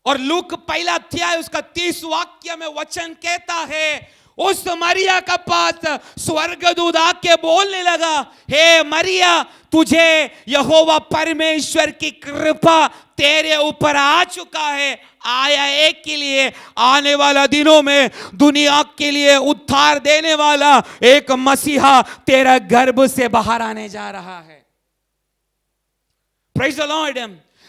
और लूक 1 अध्याय उसका 30 वाक्य में वचन कहता है, उस मरिया का पास स्वर्गदूत आके बोलने लगा, हे मरिया, तुझे यहोवा परमेश्वर की कृपा तेरे ऊपर आ चुका है। आया एक के लिए, आने वाला दिनों में दुनिया के लिए उद्धार देने वाला एक मसीहा तेरा गर्भ से बाहर आने जा रहा है। Praise the Lord.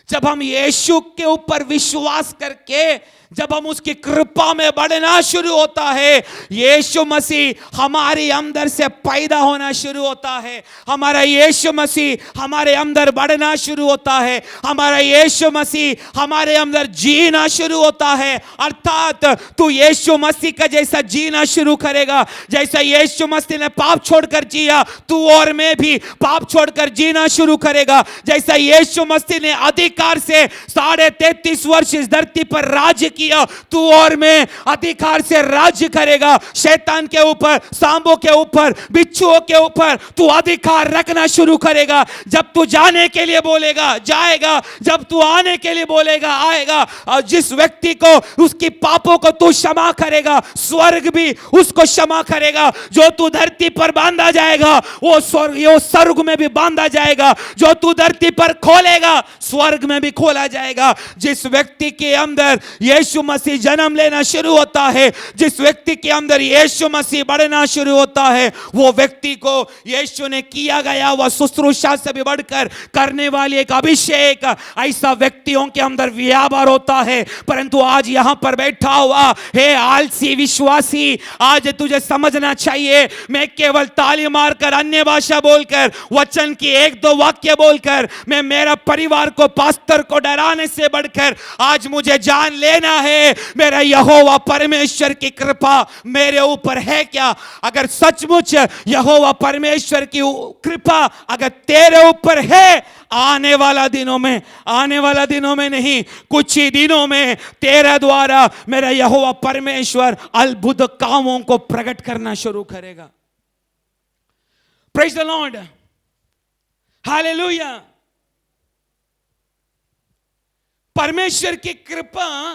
जब हम यीशु के ऊपर विश्वास करके जब हम उसकी कृपा में बढ़ना शुरू होता है, यीशु मसीह हमारे अंदर से पैदा होना शुरू होता है, हमारा यीशु मसीह हमारे अंदर बढ़ना शुरू होता है, हमारा यीशु मसीह हमारे अंदर जीना शुरू होता है। अर्थात तू यीशु मसीह का जैसा जीना शुरू करेगा, जैसा यीशु मसीह ने पाप छोड़कर जिया, तू और मैं भी पाप छोड़कर जीना शुरू करेगा। जैसा यीशु मसीह ने अधिकार से 33.5 वर्ष इस धरती पर राज्य किया, तू और मैं अधिकार से राज्य करेगा। शैतान के ऊपर, सांबों के ऊपर, बिच्छुओं के ऊपर तू अधिकार रखना शुरू करेगा। जब तू जाने के लिए बोलेगा जाएगा, जब तू आने के लिए बोलेगा आएगा। और जिस व्यक्ति को उसकी पापों को तू क्षमा करेगा, स्वर्ग भी उसको क्षमा करेगा। जो तू धरती पर बांधा जाएगा वो स्वर्ग में भी बांधा जाएगा। जो तू धरती पर खोलेगा स्वर्ग में भी खोला जाएगा। जिस व्यक्ति के अंदर यीशु मसीह जन्म लेना शुरू होता है, जिस व्यक्ति के अंदर यीशु मसीह बढ़ना शुरू होता है, वो व्यक्ति को यीशु ने किया गया वह शुश्रूषा से भी बढ़कर करने वाली एक अभिषेक ऐसा व्यक्तियों के अंदर व्यापार होता है। परंतु आज यहां पर बैठा हुआ हे आलसी विश्वासी, आज तुझे समझना चाहिए, मैं केवल ताली मारकर अन्य भाषा बोलकर वचन की 1-2 वाक्य बोलकर मैं मेरा परिवार को, पास्टर को डराने से बढ़कर आज मुझे जान लेना है मेरा यहोवा परमेश्वर की कृपा मेरे ऊपर है क्या। अगर सचमुच यहोवा परमेश्वर की कृपा अगर तेरे ऊपर है, आने वाला दिनों में नहीं, कुछ ही दिनों में तेरे द्वारा मेरा यहोवा परमेश्वर अद्भुत कामों को प्रकट करना शुरू करेगा। Praise the Lord, hallelujah. परमेश्वर की कृपा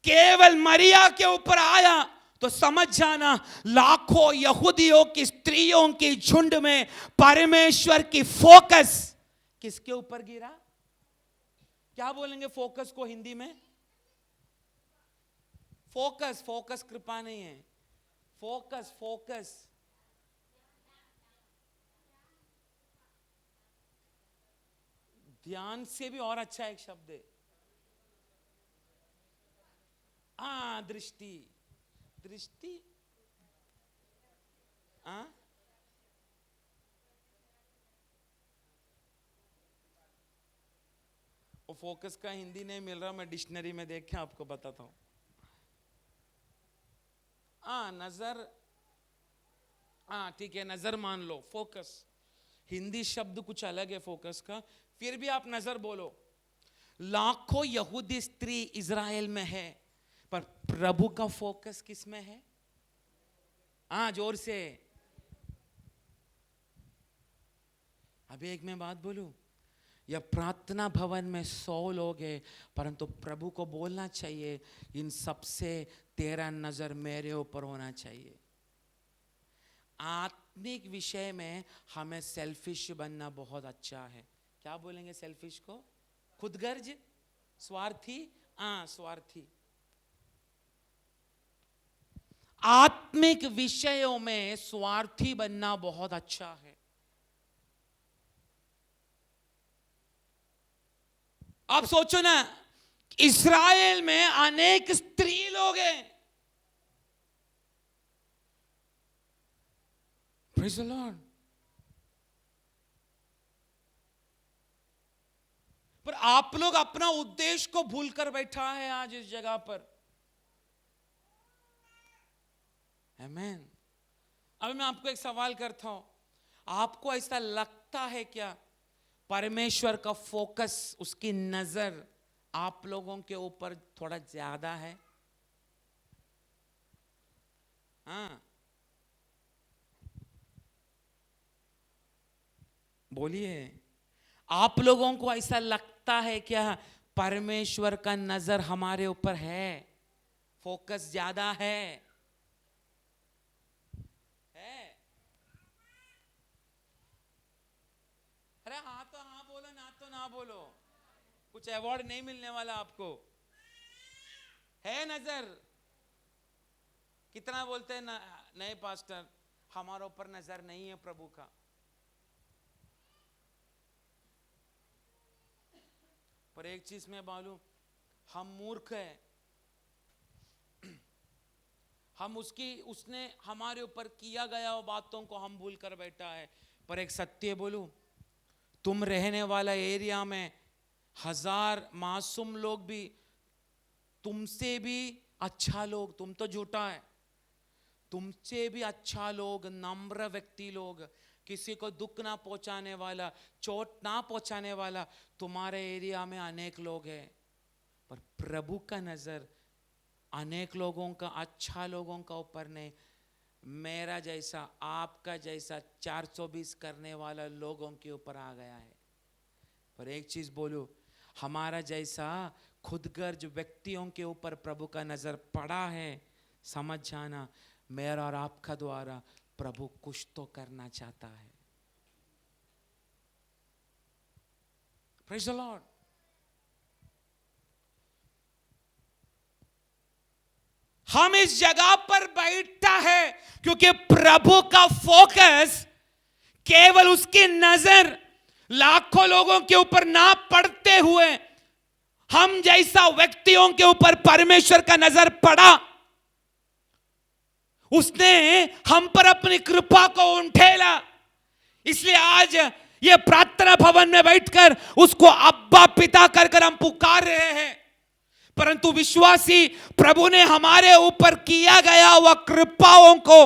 केवल मरिया के ऊपर आया तो समझ जाना लाखों यहूदियों की स्त्रियों की झुंड में परमेश्वर की फोकस किसके ऊपर गिरा? क्या बोलेंगे फोकस को हिंदी में? फोकस कृपा नहीं है, फोकस ध्यान से भी और अच्छा एक शब्द है। दृष्टि वो फोकस का हिंदी नहीं मिल रहा, मैं डिक्शनरी में देख के आपको बताता हूं। नजर, ठीक है, नजर मान लो। फोकस हिंदी शब्द कुछ अलग है फोकस का, फिर भी आप नजर बोलो। लाखों यहूदी स्त्री इज़राइल में है, पर प्रभु का फोकस किस में है? जोर से। अभी एक मैं बात बोलूं, या प्रार्थना भवन में 100 लोग हैं, परंतु प्रभु को बोलना चाहिए इन सबसे तेरा नजर मेरे ऊपर होना चाहिए। आत्मिक विषय में हमें सेल्फिश बनना बहुत अच्छा है। क्या बोलेंगे सेल्फिश को? खुदगर्ज, स्वार्थी। स्वार्थी। आत्मिक विषयों में स्वार्थी बनना बहुत अच्छा है। आप सोचो ना, इस्राएल में अनेक स्त्री लोग हैं। Praise the Lord. पर आप लोग अपना उद्देश्य को भूलकर बैठा है आज इस जगह पर। आमेन। अब मैं आपको एक सवाल करता हूं, आपको ऐसा लगता है क्या परमेश्वर का फोकस, उसकी नजर आप लोगों के ऊपर थोड़ा ज्यादा है? बोलिए, आप लोगों को ऐसा लगता है क्या परमेश्वर का नजर हमारे ऊपर है, फोकस ज्यादा है? अरे हाँ तो हाँ बोलो, ना तो ना बोलो, कुछ अवार्ड नहीं मिलने वाला आपको। है नजर? कितना बोलते हैं नए पास्टर, हमारे ऊपर नजर नहीं है प्रभु का। पर एक चीज मैं बोलूं, हम मूर्ख हैं। हम उसने हमारे ऊपर किया गया वो बातों को हम भूल कर बैठा है। पर एक सत्य बोलूं, तुम रहने वाला एरिया में 1000 मासूम लोग भी तुमसे भी अच्छा लोग, तुम तो झूठा है, तुमसे भी अच्छा लोग, नम्र व्यक्ति लोग, किसी को दुख ना पहुंचाने वाला, चोट ना पहुंचाने वाला तुम्हारे एरिया में अनेक लोग हैं। पर प्रभु का नजर अनेक लोगों का, अच्छा लोगों का ऊपर नहीं, मेरा जैसा, आपका जैसा 420 करने वाला लोगों के ऊपर आ गया है। पर एक चीज बोलूं, हमारा जैसा खुदगर्ज व्यक्तियों के ऊपर प्रभु का नजर पड़ा है। समझ जाना, मेरा और आपका द्वारा प्रभु कुछ तो करना चाहता है। Praise the Lord. हम इस जगह पर बैठा है क्योंकि प्रभु का फोकस केवल उसकी नजर लाखों लोगों के ऊपर ना पड़ते हुए हम जैसा व्यक्तियों के ऊपर परमेश्वर का नजर पड़ा, उसने हम पर अपनी कृपा को उंडेला। इसलिए आज ये प्रार्थना भवन में बैठकर उसको अब्बा पिता कर कर हम पुकार रहे हैं। परंतु विश्वासी प्रभु ने हमारे ऊपर किया गया वह कृपाओं को,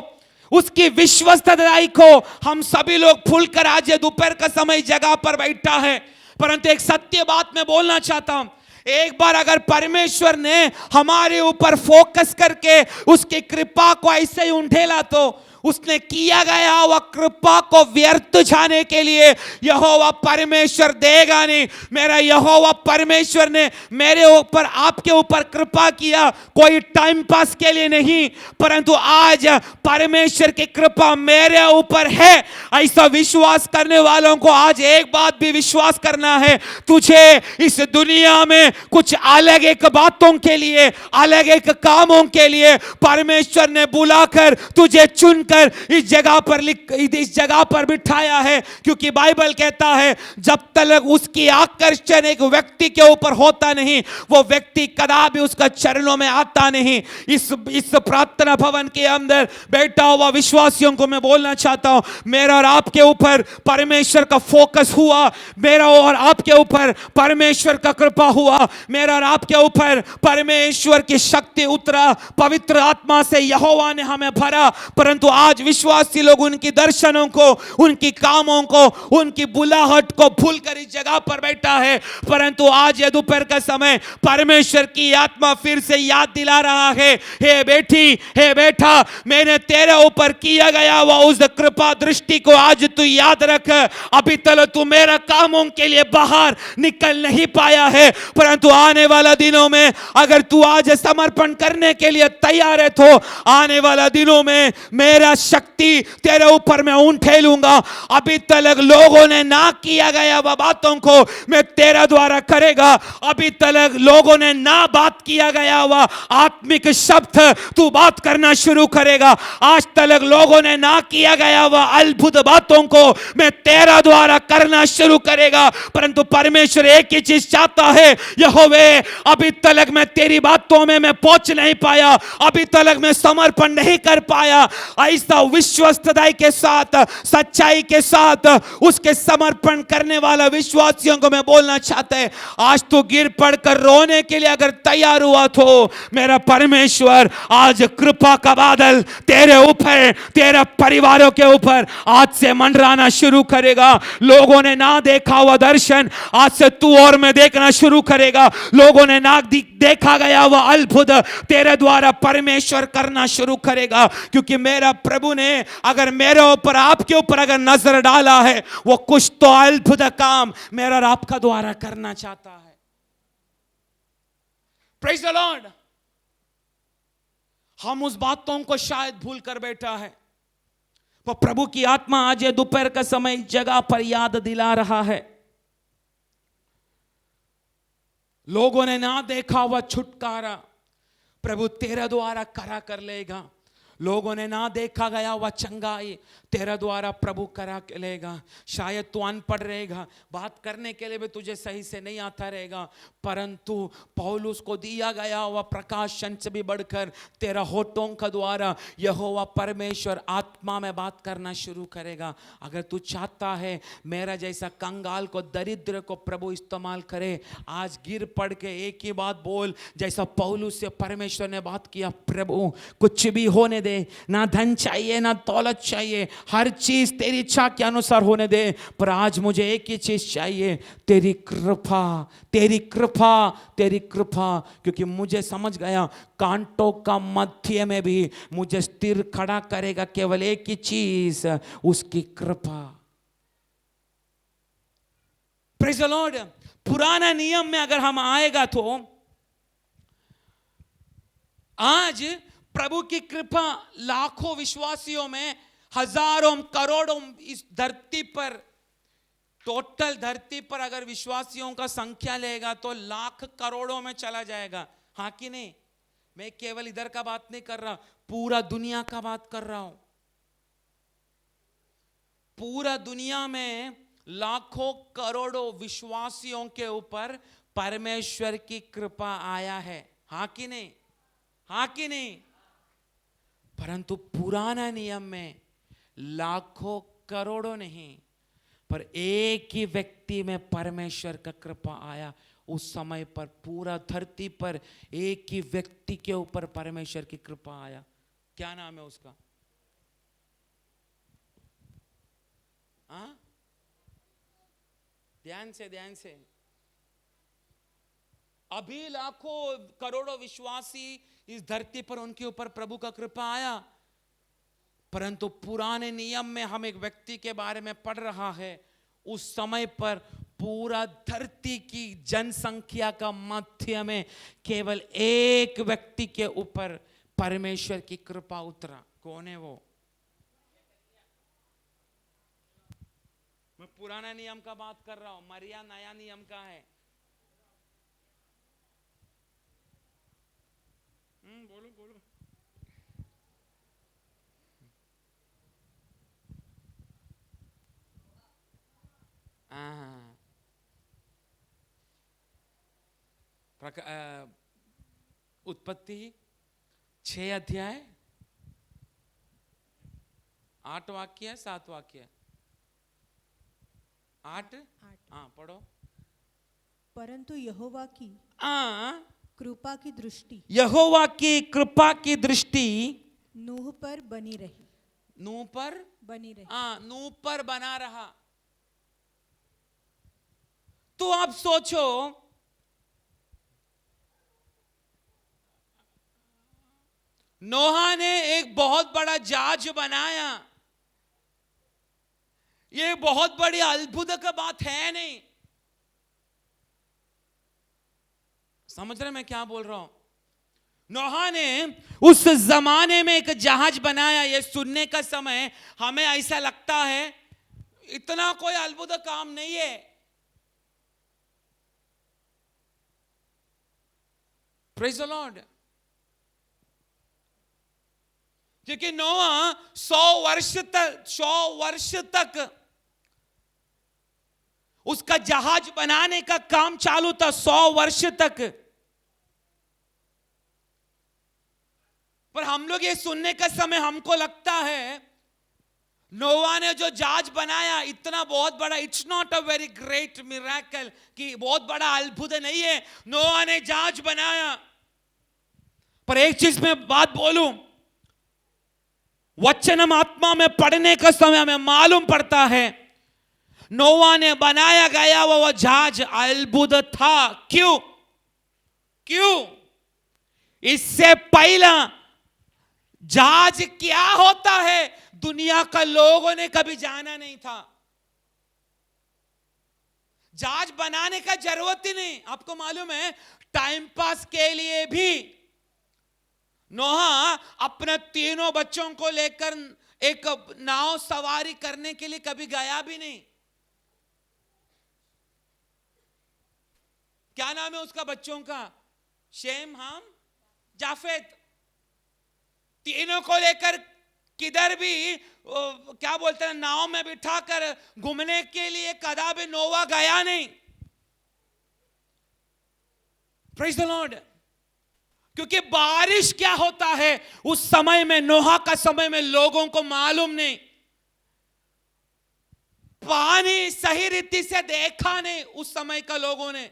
उसकी विश्वस्तताई को हम सभी लोग भूलकर आज दोपहर का समय जगह पर बैठा है। परंतु एक सत्य बात मैं बोलना चाहता हूं, एक बार अगर परमेश्वर ने हमारे ऊपर फोकस करके उसकी कृपा को ऐसे ही उंडेला तो उसने किया गया वह कृपा को व्यर्थ जाने के लिए यहोवा परमेश्वर देगा नहीं। मेरा यहोवा परमेश्वर ने मेरे ऊपर, आपके ऊपर कृपा किया कोई टाइम पास के लिए नहीं, परंतु आज परमेश्वर की कृपा मेरे ऊपर है। ऐसा विश्वास करने वालों को आज एक बात भी विश्वास करना है, तुझे इस दुनिया में कुछ अलग एक बातों के लिए, अलग एक कामों के लिए परमेश्वर ने बुलाकर तुझे चुनकर इस जगह पर बिठाया है। क्योंकि बाइबल कहता है जब तक उसकी आकर्षण एक व्यक्ति के ऊपर होता नहीं, वो व्यक्ति कदापि उसका चरणों में आता नहीं। इस प्रार्थना भवन के अंदर बैठा हुआ विश्वासियों को मैं बोलना चाहता हूं, मेरा और आपके ऊपर परमेश्वर का फोकस हुआ, मेरा और आपके ऊपर परमेश्वर का कृपा हुआ, मेरा और आपके ऊपर परमेश्वर की शक्ति उतरा, पवित्र आत्मा से यहोवा ने हमें भरा। परंतु आज विश्वासी लोग उनकी दर्शनों को, उनकी कामों को, उनकी बुलाहट को भूलकर इस जगह पर बैठा है, परंतु आज ये दोपहर का समय परमेश्वर की आत्मा फिर से याद दिला रहा है, हे बेटी, हे बेटा, मैंने तेरे ऊपर किया गया वो उस कृपा दृष्टि को आज तू याद रख। अभी तक तू मेरा कामों के लिए बाहर निकल नहीं पाया है, परंतु आने वाला दिनों में अगर तू आज समर्पण करने के लिए तैयार है तो आने वाला दिनों में मेरा शक्ति तेरे ऊपर मैं उठेलूंगा। अभी तक लोगों ने ना किया गया वह बातों को मैं तेरा द्वारा करेगा। अभी तक लोगों ने ना बात किया गया वह आत्मिक शब्द तू बात करना शुरू करेगा। आज तक लोगों ने ना किया गया वह अद्भुत बातों को मैं तेरा द्वारा करना शुरू करेगा। परंतु परमेश्वर एक ही चीज चाहता है, यहोवे अभी तक मैं तेरी बातों में मैं पहुंच नहीं पाया, अभी तक मैं समर्पण नहीं कर पाया। ऐसा विश्वस्तता के साथ, सच्चाई के साथ उसके समर्पण करने वाला विश्वासियों को मैं बोलना चाहता है, आज तो गिर पड़कर रोने के लिए अगर तैयार हुआ तो मेरा परमेश्वर आज कृपा का बादल तेरे ऊपर, तेरे परिवारों के ऊपर आज से मंडराना शुरू करेगा। लोगों ने ना देखा हुआ दर्शन आज से तू और मैं देखना शुरू करेगा। लोगों ने ना देखा गया वह अद्भुत तेरे द्वारा परमेश्वर करना शुरू करेगा, क्योंकि मेरा प्रभु ने अगर मेरे ऊपर, आपके ऊपर अगर नजर डाला है, वो कुछ तो अद्भुत काम मेरा और आपका द्वारा करना चाहता है। Praise the Lord. हम उस बातों को शायद भूल कर बैठा है, पर प्रभु की आत्मा आज ये दोपहर का समय इस जगह पर याद दिला रहा है। लोगों ने ना देखा हुआ छुटकारा प्रभु तेरे द्वारा करा कर लेगा। लोगों ने ना देखा गया वह चंगाई तेरा द्वारा प्रभु करा के लेगा। शायद तू अनपढ़ रहेगा, बात करने के लिए भी तुझे सही से नहीं आता रहेगा, परंतु पौलुस को दिया गया वह प्रकाशन से भी बढ़कर तेरा होठों का द्वारा यहोवा परमेश्वर आत्मा में बात करना शुरू करेगा। अगर तू चाहता है मेरा जैसा कंगाल को, दरिद्र को प्रभु इस्तेमाल करे, आज गिर पड़ के एक ही बात बोल, जैसा पौलुस से परमेश्वर ने बात किया, प्रभु कुछ भी होने दे, ना धन चाहिए ना दौलत चाहिए, हर चीज तेरी इच्छा के अनुसार होने दे, पर आज मुझे एक ही चीज चाहिए, तेरी कृपा, तेरी कृपा, तेरी कृपा। क्योंकि मुझे समझ गया कांटों का मध्य में भी मुझे स्थिर खड़ा करेगा केवल एक ही चीज, उसकी कृपा। Praise the Lord. पुराना नियम में अगर हम आएगा तो आज प्रभु की कृपा लाखों विश्वासियों में, हजारों करोड़ों इस धरती पर, टोटल धरती पर अगर विश्वासियों का संख्या लेगा तो लाख करोड़ों में चला जाएगा। हाँ कि नहीं? मैं केवल इधर का बात नहीं कर रहा, पूरा दुनिया का बात कर रहा हूं। पूरा दुनिया में लाखों करोड़ों विश्वासियों के ऊपर परमेश्वर की कृपा आया है। हाँ कि नहीं? हाँ कि नहीं? परंतु पुराना नियम में लाखों करोड़ों नहीं, पर एक ही व्यक्ति में परमेश्वर का कृपा आया। उस समय पर पूरा धरती पर एक ही व्यक्ति के ऊपर परमेश्वर की कृपा आया। क्या नाम है उसका? हाँ, ध्यान से, ध्यान से। अभी लाखों करोड़ों विश्वासी इस धरती पर, उनके ऊपर प्रभु का कृपा आया, परंतु पुराने नियम में हम एक व्यक्ति के बारे में पढ़ रहा है। उस समय पर पूरा धरती की जनसंख्या का मध्य में केवल एक व्यक्ति के ऊपर परमेश्वर की कृपा उतरा। कौन है वो? मैं पुराना नियम का बात कर रहा हूं, मरिया नया नियम का है। बोलो बोलो। उत्पत्ति 6 अध्याय 8 वाक्य 7 वाक्य। 8। हाँ पढ़ो। परंतु यहोवा की कृपा की दृष्टि, यहोवा की कृपा की दृष्टि नूह पर बनी रही। नूह पर बनी रही। नूह पर बना रहा। तो आप सोचो, नोहा ने एक बहुत बड़ा जहाज बनाया। ये बहुत बड़ी अद्भुत का बात है नहीं। समझ रहे मैं क्या बोल रहा हूं? नोहा ने उस जमाने में एक जहाज बनाया। ये सुनने का समय हमें ऐसा लगता है इतना कोई अद्भुत काम नहीं है। Praise the lord. क्योंकि नोहा 100 वर्ष तक उसका जहाज बनाने का काम चालू था। 100 वर्ष तक। पर हम लोग ये सुनने का समय हमको लगता है नोवा ने जो जहाज बनाया इतना बहुत बड़ा, it's not a very great miracle, कि बहुत बड़ा अद्भुत नहीं है। नोवा ने जहाज बनाया। पर एक चीज में बात बोलूं, वचनम आत्मा में पढ़ने का समय हमें मालूम पड़ता है नोवा ने बनाया गया वो जहाज अद्भुत था। क्यों? इससे पहला जहाज क्या होता है दुनिया का लोगों ने कभी जाना नहीं था। जहाज बनाने का जरूरत ही नहीं। आपको मालूम है, टाइम पास के लिए भी नोहा अपने 3 बच्चों को लेकर एक नाव सवारी करने के लिए कभी गया भी नहीं। क्या नाम है उसका बच्चों का? शेम, हाम, जाफेद। तीनों को लेकर किधर भी क्या बोलते हैं नाव में बिठाकर घूमने के लिए कदापि नोवा गया नहीं। Praise the lord. क्योंकि बारिश क्या होता है उस समय में, नोहा का समय में लोगों को मालूम नहीं। पानी सही रीति से देखा नहीं उस समय का लोगों ने।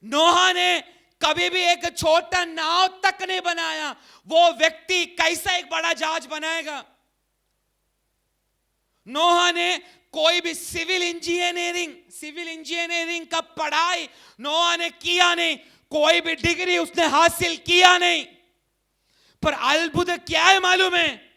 नोहा ने कभी भी एक छोटा नाव तक नहीं बनाया। वो व्यक्ति कैसा एक बड़ा जहाज बनाएगा? नोहा ने कोई भी सिविल इंजीनियरिंग का पढ़ाई नोहा ने किया नहीं। कोई भी डिग्री उसने हासिल किया नहीं। पर अद्भुत क्या है मालूम है?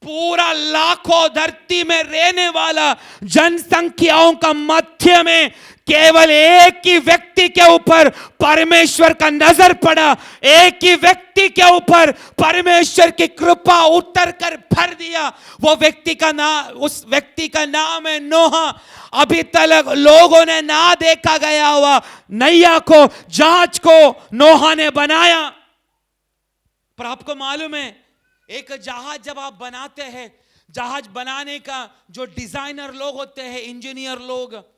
पूरा लाखों धरती में रहने वाला जनसंख्याओं का मध्य में केवल एक ही व्यक्ति के ऊपर परमेश्वर का नजर पड़ा। एक ही व्यक्ति के ऊपर परमेश्वर की कृपा उतर कर भर दिया। वो व्यक्ति का नाम, उस व्यक्ति का नाम है नोहा। अभी तक लोगों ने ना देखा गया हुआ नैया को, जहाज को नोहा ने बनाया। पर आपको मालूम है, एक जहाज जब आप बनाते हैं, जहाज बनाने का जो डिजाइनर लोग होते हैं, इंजीनियर लोग,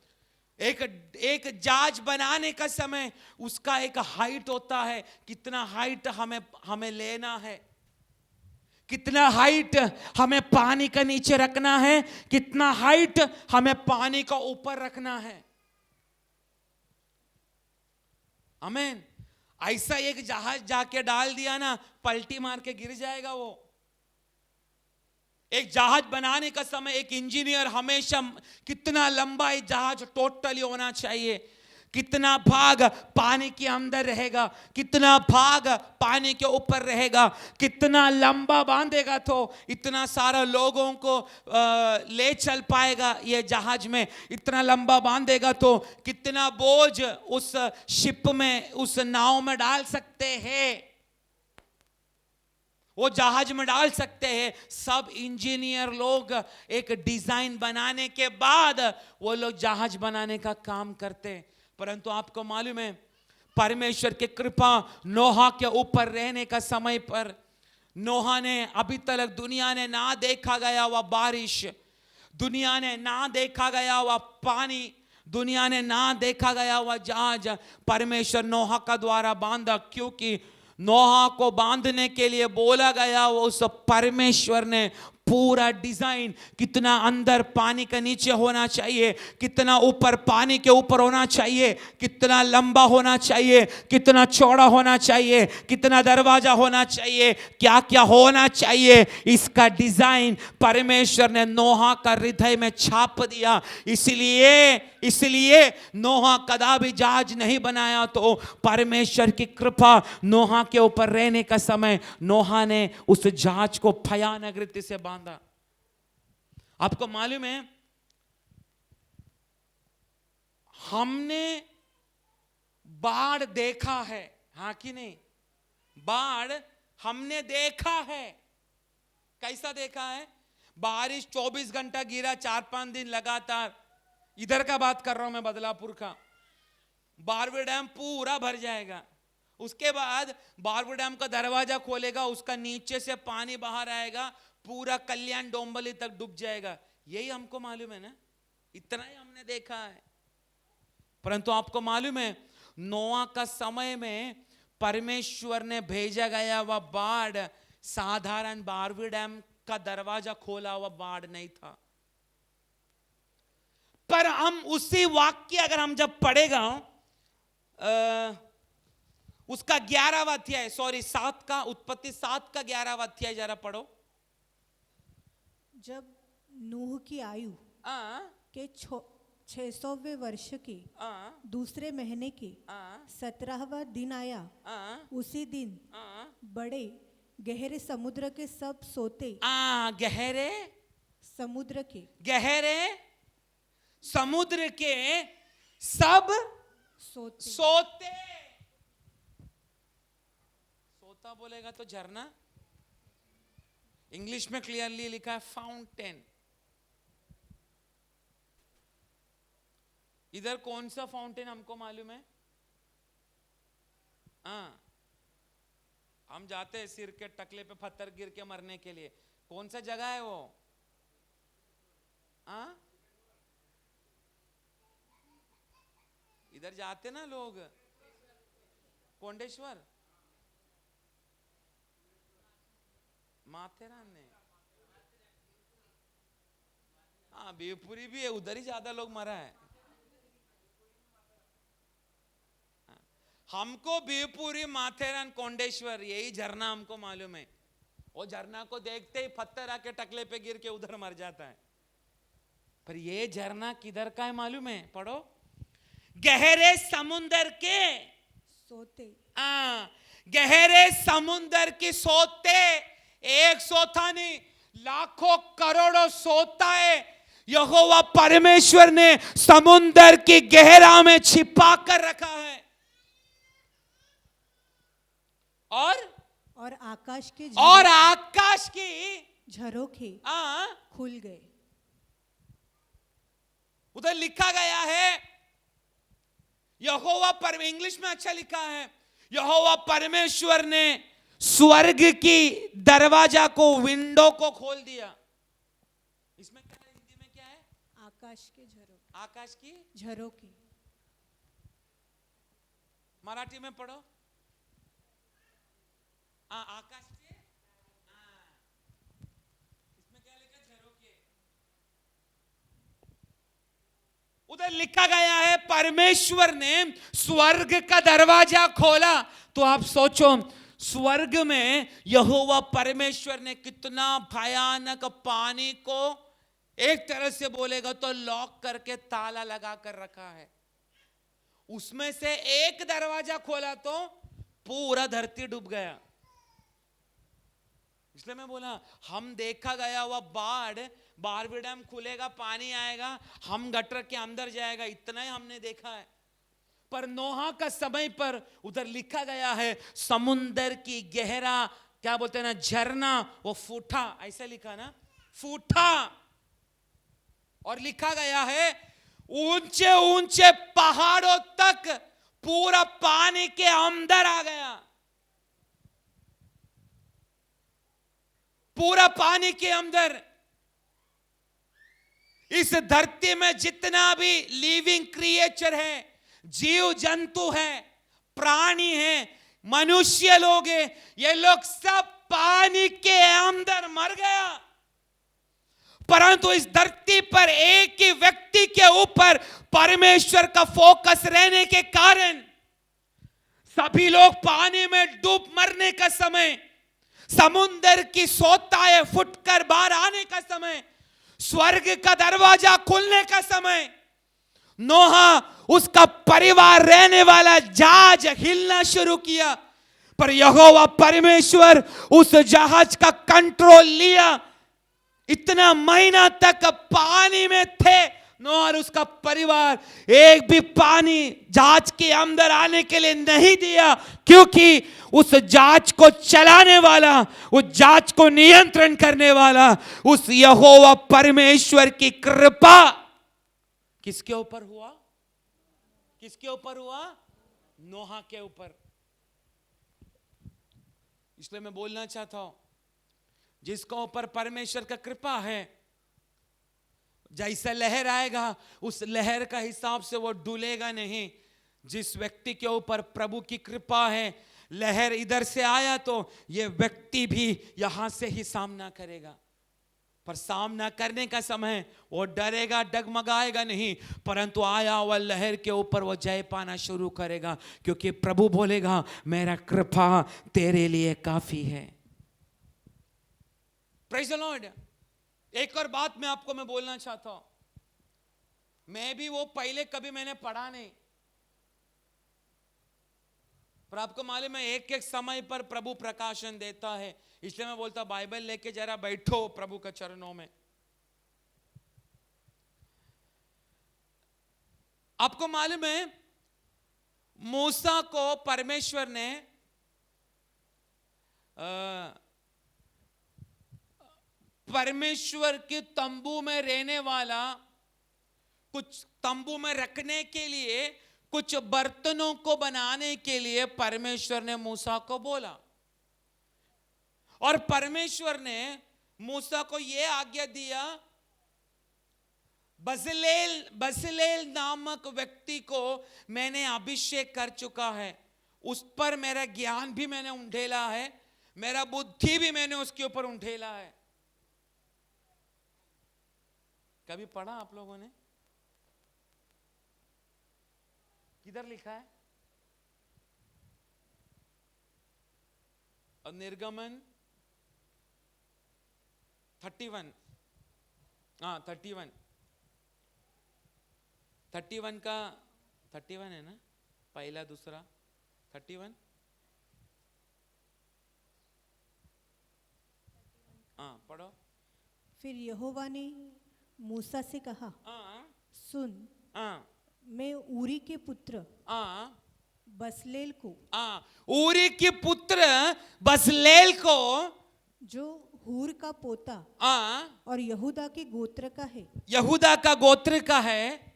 एक जहाज बनाने का समय उसका एक हाइट होता है। कितना हाइट हमें लेना है, कितना हाइट हमें पानी के नीचे रखना है, कितना हाइट हमें पानी का ऊपर रखना है। आमीन। ऐसा एक जहाज जाके डाल दिया ना, पलटी मार के गिर जाएगा वो। एक जहाज बनाने का समय एक इंजीनियर हमेशा कितना लंबा एक जहाज टोटली होना चाहिए, कितना भाग पानी के अंदर रहेगा, कितना भाग पानी के ऊपर रहेगा, कितना लंबा बांधेगा तो इतना सारा लोगों को ले चल पाएगा ये जहाज में। इतना लंबा बांधेगा तो कितना बोझ उस शिप में, उस नाव में डाल सकते हैं, वो जहाज में डाल सकते हैं। सब इंजीनियर लोग एक डिजाइन बनाने के बाद वो लोग जहाज बनाने का काम करते हैं। परंतु आपको मालूम है, परमेश्वर की कृपा नोहा के ऊपर रहने का समय पर नोहा ने अभी तक दुनिया ने ना देखा गया हुआ बारिश, दुनिया ने ना देखा गया हुआ पानी, दुनिया ने ना देखा गया हुआ जहाज परमेश्वर नोहा का द्वारा बांधा। क्योंकि नोहा को बांधने के लिए बोला गया, वो उस परमेश्वर ने पूरा डिजाइन, कितना अंदर पानी के नीचे होना चाहिए, कितना ऊपर पानी के ऊपर होना चाहिए, कितना लंबा होना चाहिए, कितना चौड़ा होना चाहिए, कितना दरवाजा होना चाहिए, क्या क्या होना चाहिए, इसका डिजाइन परमेश्वर ने नोहा का हृदय में छाप दिया। इसलिए नोहा कदापि जहाज नहीं बनाया, तो परमेश्वर की कृपा नोहा के ऊपर रहने का समय नोहा ने उस जहाज को भयानक रीति से बांधा। आपको मालूम है, हमने बाढ़ देखा है, हाँ कि नहीं? बाढ़ हमने देखा है। कैसा देखा है? बारिश 24 घंटा गिरा, 4-5 दिन लगातार। इधर का बात कर रहा हूं मैं, बदलापुर का। बारवे डैम पूरा भर जाएगा, उसके बाद बारवे डैम का दरवाजा खोलेगा, उसका नीचे से पानी बाहर आएगा, पूरा कल्याण डोंबली तक डूब जाएगा। यही हमको मालूम है ना, इतना ही हमने देखा है। परंतु आपको मालूम है, नोआ का समय में परमेश्वर ने भेजा गया वह बाढ़ साधारण बारवे डैम का दरवाजा खोला हुआ बाढ़ नहीं था। पर हम उसी वाक्य अगर हम जब पढ़ेगा, उसका 11वां अध्याय, 7 का, उत्पत्ति 7 का 11वां अध्याय जरा पढ़ो। जब नूह की आयु के 600वें वर्ष के दूसरे महीने के 17वां दिन आया, उसी दिन बड़े गहरे समुद्र के सब सोते, गहरे समुद्र के सब सोते। सोता बोलेगा तो झरना, इंग्लिश में क्लियरली लिखा है फाउंटेन। इधर कौन सा फाउंटेन हमको मालूम है? हम जाते हैं सिर के टकले पे पत्थर गिर के मरने के लिए, कौन सा जगह है वो? इधर जाते ना लोग, कोंडेश्वर, माथेरान ने, बेवपुरी भी है, उधर ही ज्यादा लोग मरा है। हमको बेवपुरी, माथेरान, कोंडेश्वर, यही झरना हमको मालूम है। वो झरना को देखते ही पत्थर आके टकले पे गिर के उधर मर जाता है। पर ये झरना किधर का है मालूम है? पढ़ो। गहरे समुंदर के सोते, गहरे समुंदर की सोते, एक सोता नहीं, लाखों करोड़ों सोता है यहोवा परमेश्वर ने समुंदर की गहरा में छिपा कर रखा है। और आकाश की झरोखे खुल गए। उधर लिखा गया है यहोवा पर, इंग्लिश में अच्छा लिखा है, यहोवा परमेश्वर ने स्वर्ग की दरवाजा को, विंडो को खोल दिया। इसमें क्या है, हिंदी में क्या है? आकाश की झरोखे। मराठी में पढ़ो। आकाश के, इसमें क्या लिखा? झरोखे। उधर लिखा गया है परमेश्वर ने स्वर्ग का दरवाजा खोला। तो आप सोचो, स्वर्ग में यहोवा परमेश्वर ने कितना भयानक पानी को एक तरह से बोलेगा तो लॉक करके ताला लगा कर रखा है। उसमें से एक दरवाजा खोला तो पूरा धरती डूब गया। इसलिए मैं बोला, हम देखा गया हुआ बाढ़, बारवे डैम खुलेगा, पानी आएगा, हम गटर के अंदर जाएगा, इतना ही हमने देखा है। पर नोहा का समय पर उधर लिखा गया है समुंदर की गहरा, क्या बोलते हैं ना, झरना, वो फूटा, ऐसा लिखा ना, फूटा। और लिखा गया है ऊंचे ऊंचे पहाड़ों तक पूरा पानी के अंदर आ गया। पूरा पानी के अंदर। इस धरती में जितना भी लिविंग क्रिएचर है, जीव जंतु है, प्राणी है, मनुष्य लोग हैं, ये लोग सब पानी के अंदर मर गया। परंतु इस धरती पर एक ही व्यक्ति के ऊपर परमेश्वर का फोकस रहने के कारण सभी लोग पानी में डूब मरने का समय, समुद्र की सोताएं फुटकर बाहर आने का समय, स्वर्ग का दरवाजा खुलने का समय, नोहा उसका परिवार रहने वाला जहाज हिलना शुरू किया, पर यहोवा परमेश्वर उस जहाज का कंट्रोल लिया। इतना महीना तक पानी में थे नोहा और उसका परिवार, एक भी पानी जहाज के अंदर आने के लिए नहीं दिया, क्योंकि उस जहाज को चलाने वाला, उस जहाज को नियंत्रण करने वाला उस यहोवा परमेश्वर की कृपा किसके ऊपर हुआ? किसके ऊपर हुआ? नोहा के ऊपर। इसलिए मैं बोलना चाहता हूं, जिसके ऊपर परमेश्वर का कृपा है, जैसा लहर आएगा उस लहर का हिसाब से वो डूलेगा नहीं। जिस व्यक्ति के ऊपर प्रभु की कृपा है, लहर इधर से आया तो ये व्यक्ति भी यहां से ही सामना करेगा, पर सामना करने का समय वो डरेगा, डगमगाएगा नहीं, परंतु आया हुआ लहर के ऊपर वो जय पाना शुरू करेगा, क्योंकि प्रभु बोलेगा मेरा कृपा तेरे लिए काफी है। Praise the Lord. एक और बात मैं बोलना चाहता हूं, मैं भी वो पहले कभी मैंने पढ़ा नहीं, पर आपको मालूम है एक एक समय पर प्रभु प्रकाशन देता है। इसलिए मैं बोलता बाइबल लेके जरा बैठो प्रभु के चरणों में। आपको मालूम है मूसा को परमेश्वर ने परमेश्वर के तंबू में रहने वाला, कुछ तंबू में रखने के लिए, कुछ बर्तनों को बनाने के लिए परमेश्वर ने मूसा को बोला, और परमेश्वर ने मूसा को यह आज्ञा दिया, बसलेल नामक व्यक्ति को मैंने अभिषेक कर चुका है, उस पर मेरा ज्ञान भी मैंने उंडेला है, मेरा बुद्धि भी मैंने उसके ऊपर उंडेला है। कभी पढ़ा आप लोगों ने? किधर लिखा है? और निर्गमन 31, हाँ 31 का 31 है ना, पहला दूसरा 31, हाँ पढ़ो। फिर यहोवा ने मूसा से कहा, सुन, मैं ऊरी के पुत्र बसलेल को, ऊरी के पुत्र बसलेल को, जो हूर का पोता और यहूदा के गोत्र का है, यहूदा का गोत्र का है,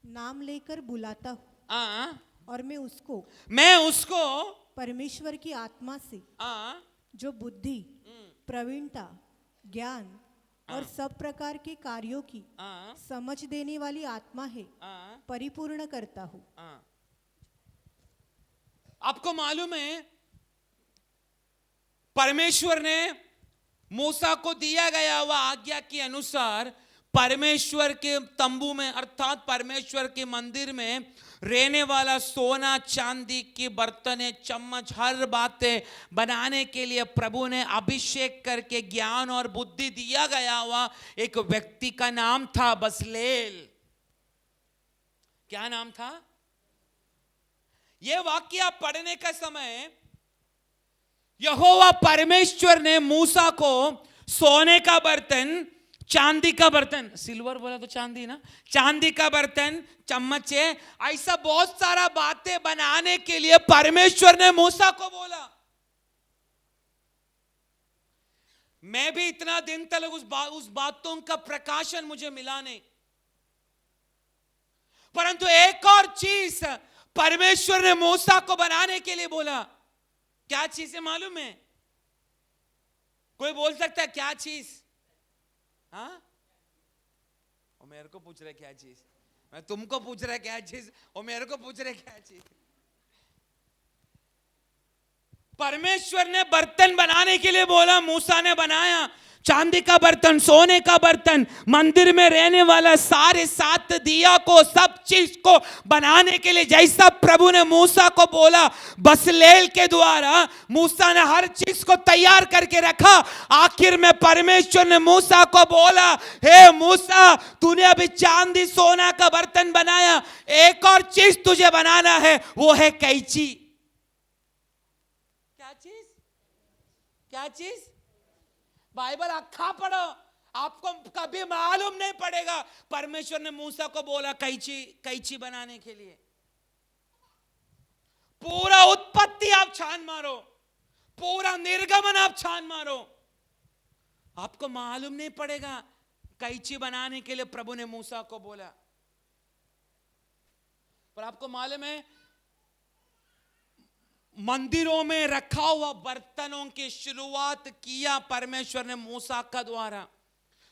नाम लेकर बुलाता हूं, और मैं उसको परमेश्वर की आत्मा से, जो बुद्धि, प्रवीणता, ज्ञान और सब प्रकार के कार्यों की समझ देने वाली आत्मा है, परिपूर्ण करता हूं। आपको मालूम है परमेश्वर ने मूसा को दिया गया हुआ आज्ञा के अनुसार परमेश्वर के तंबू में, अर्थात परमेश्वर के मंदिर में रहने वाला सोना चांदी की बर्तनें, चम्मच, हर बातें बनाने के लिए प्रभु ने अभिषेक करके ज्ञान और बुद्धि दिया गया हुआ एक व्यक्ति का नाम था बसलेल। क्या नाम था? यह वाक्य पढ़ने का समय यहोवा परमेश्वर ने मूसा को सोने का बर्तन, चांदी का बर्तन, सिल्वर बोला तो चांदी ना, चांदी का बर्तन, चम्मचे, ऐसा बहुत सारा बातें बनाने के लिए परमेश्वर ने मूसा को बोला। मैं भी इतना दिन तक उस बातों का प्रकाशन मुझे मिला नहीं, परंतु एक और चीज परमेश्वर ने मूसा को बनाने के लिए बोला। क्या चीज है मालूम है? कोई बोल सकता है क्या चीज? हाँ, और मेरे को पूछ रहे क्या चीज, मैं तुमको पूछ रहा क्या चीज, और मेरे को पूछ रहे क्या चीज। परमेश्वर ने बर्तन बनाने के लिए बोला, मूसा ने बनाया चांदी का बर्तन, सोने का बर्तन, मंदिर में रहने वाला सारे 7 दिया को, सब चीज को बनाने के लिए जैसा प्रभु ने मूसा को बोला, बसलेल के द्वारा मूसा ने हर चीज को तैयार करके रखा। आखिर में परमेश्वर ने मूसा को बोला, हे मूसा, तूने अभी चांदी सोना का बर्तन बनाया, एक और चीज तुझे बनाना है, वो है कैंची। क्या चीज? क्या चीज? बाइबल अखा पढ़ो, आपको कभी मालूम नहीं पड़ेगा। परमेश्वर ने मूसा को बोला कैंची बनाने के लिए। पूरा उत्पत्ति आप छान मारो, पूरा निर्गमन आप छान मारो, आपको मालूम नहीं पड़ेगा कैंची बनाने के लिए प्रभु ने मूसा को बोला। पर आपको मालूम है, मंदिरों में रखा हुआ बर्तनों की शुरुआत किया परमेश्वर ने मूसा का द्वारा।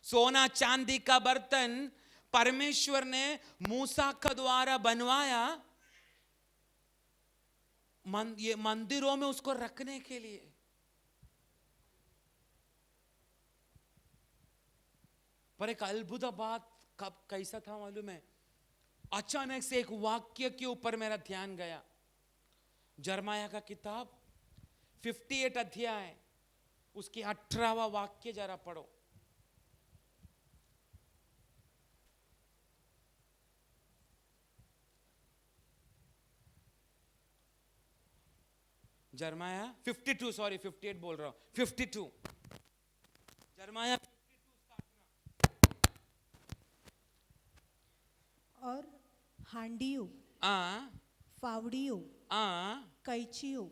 सोना चांदी का बर्तन परमेश्वर ने मूसा का द्वारा बनवाया, ये मंदिरों में उसको रखने के लिए। पर एक अद्भुत बात कब कैसा था मालूम है? अचानक से एक वाक्य के ऊपर मेरा ध्यान गया। जरमाया का किताब 58 अध्याय, उसकी 18वां वाक्य जरा पढ़ो। जरमाया 52, सॉरी 58 बोल रहा हूं, 52। जरमाया 52। और हांडियों, फावड़ियों, कैंचियों,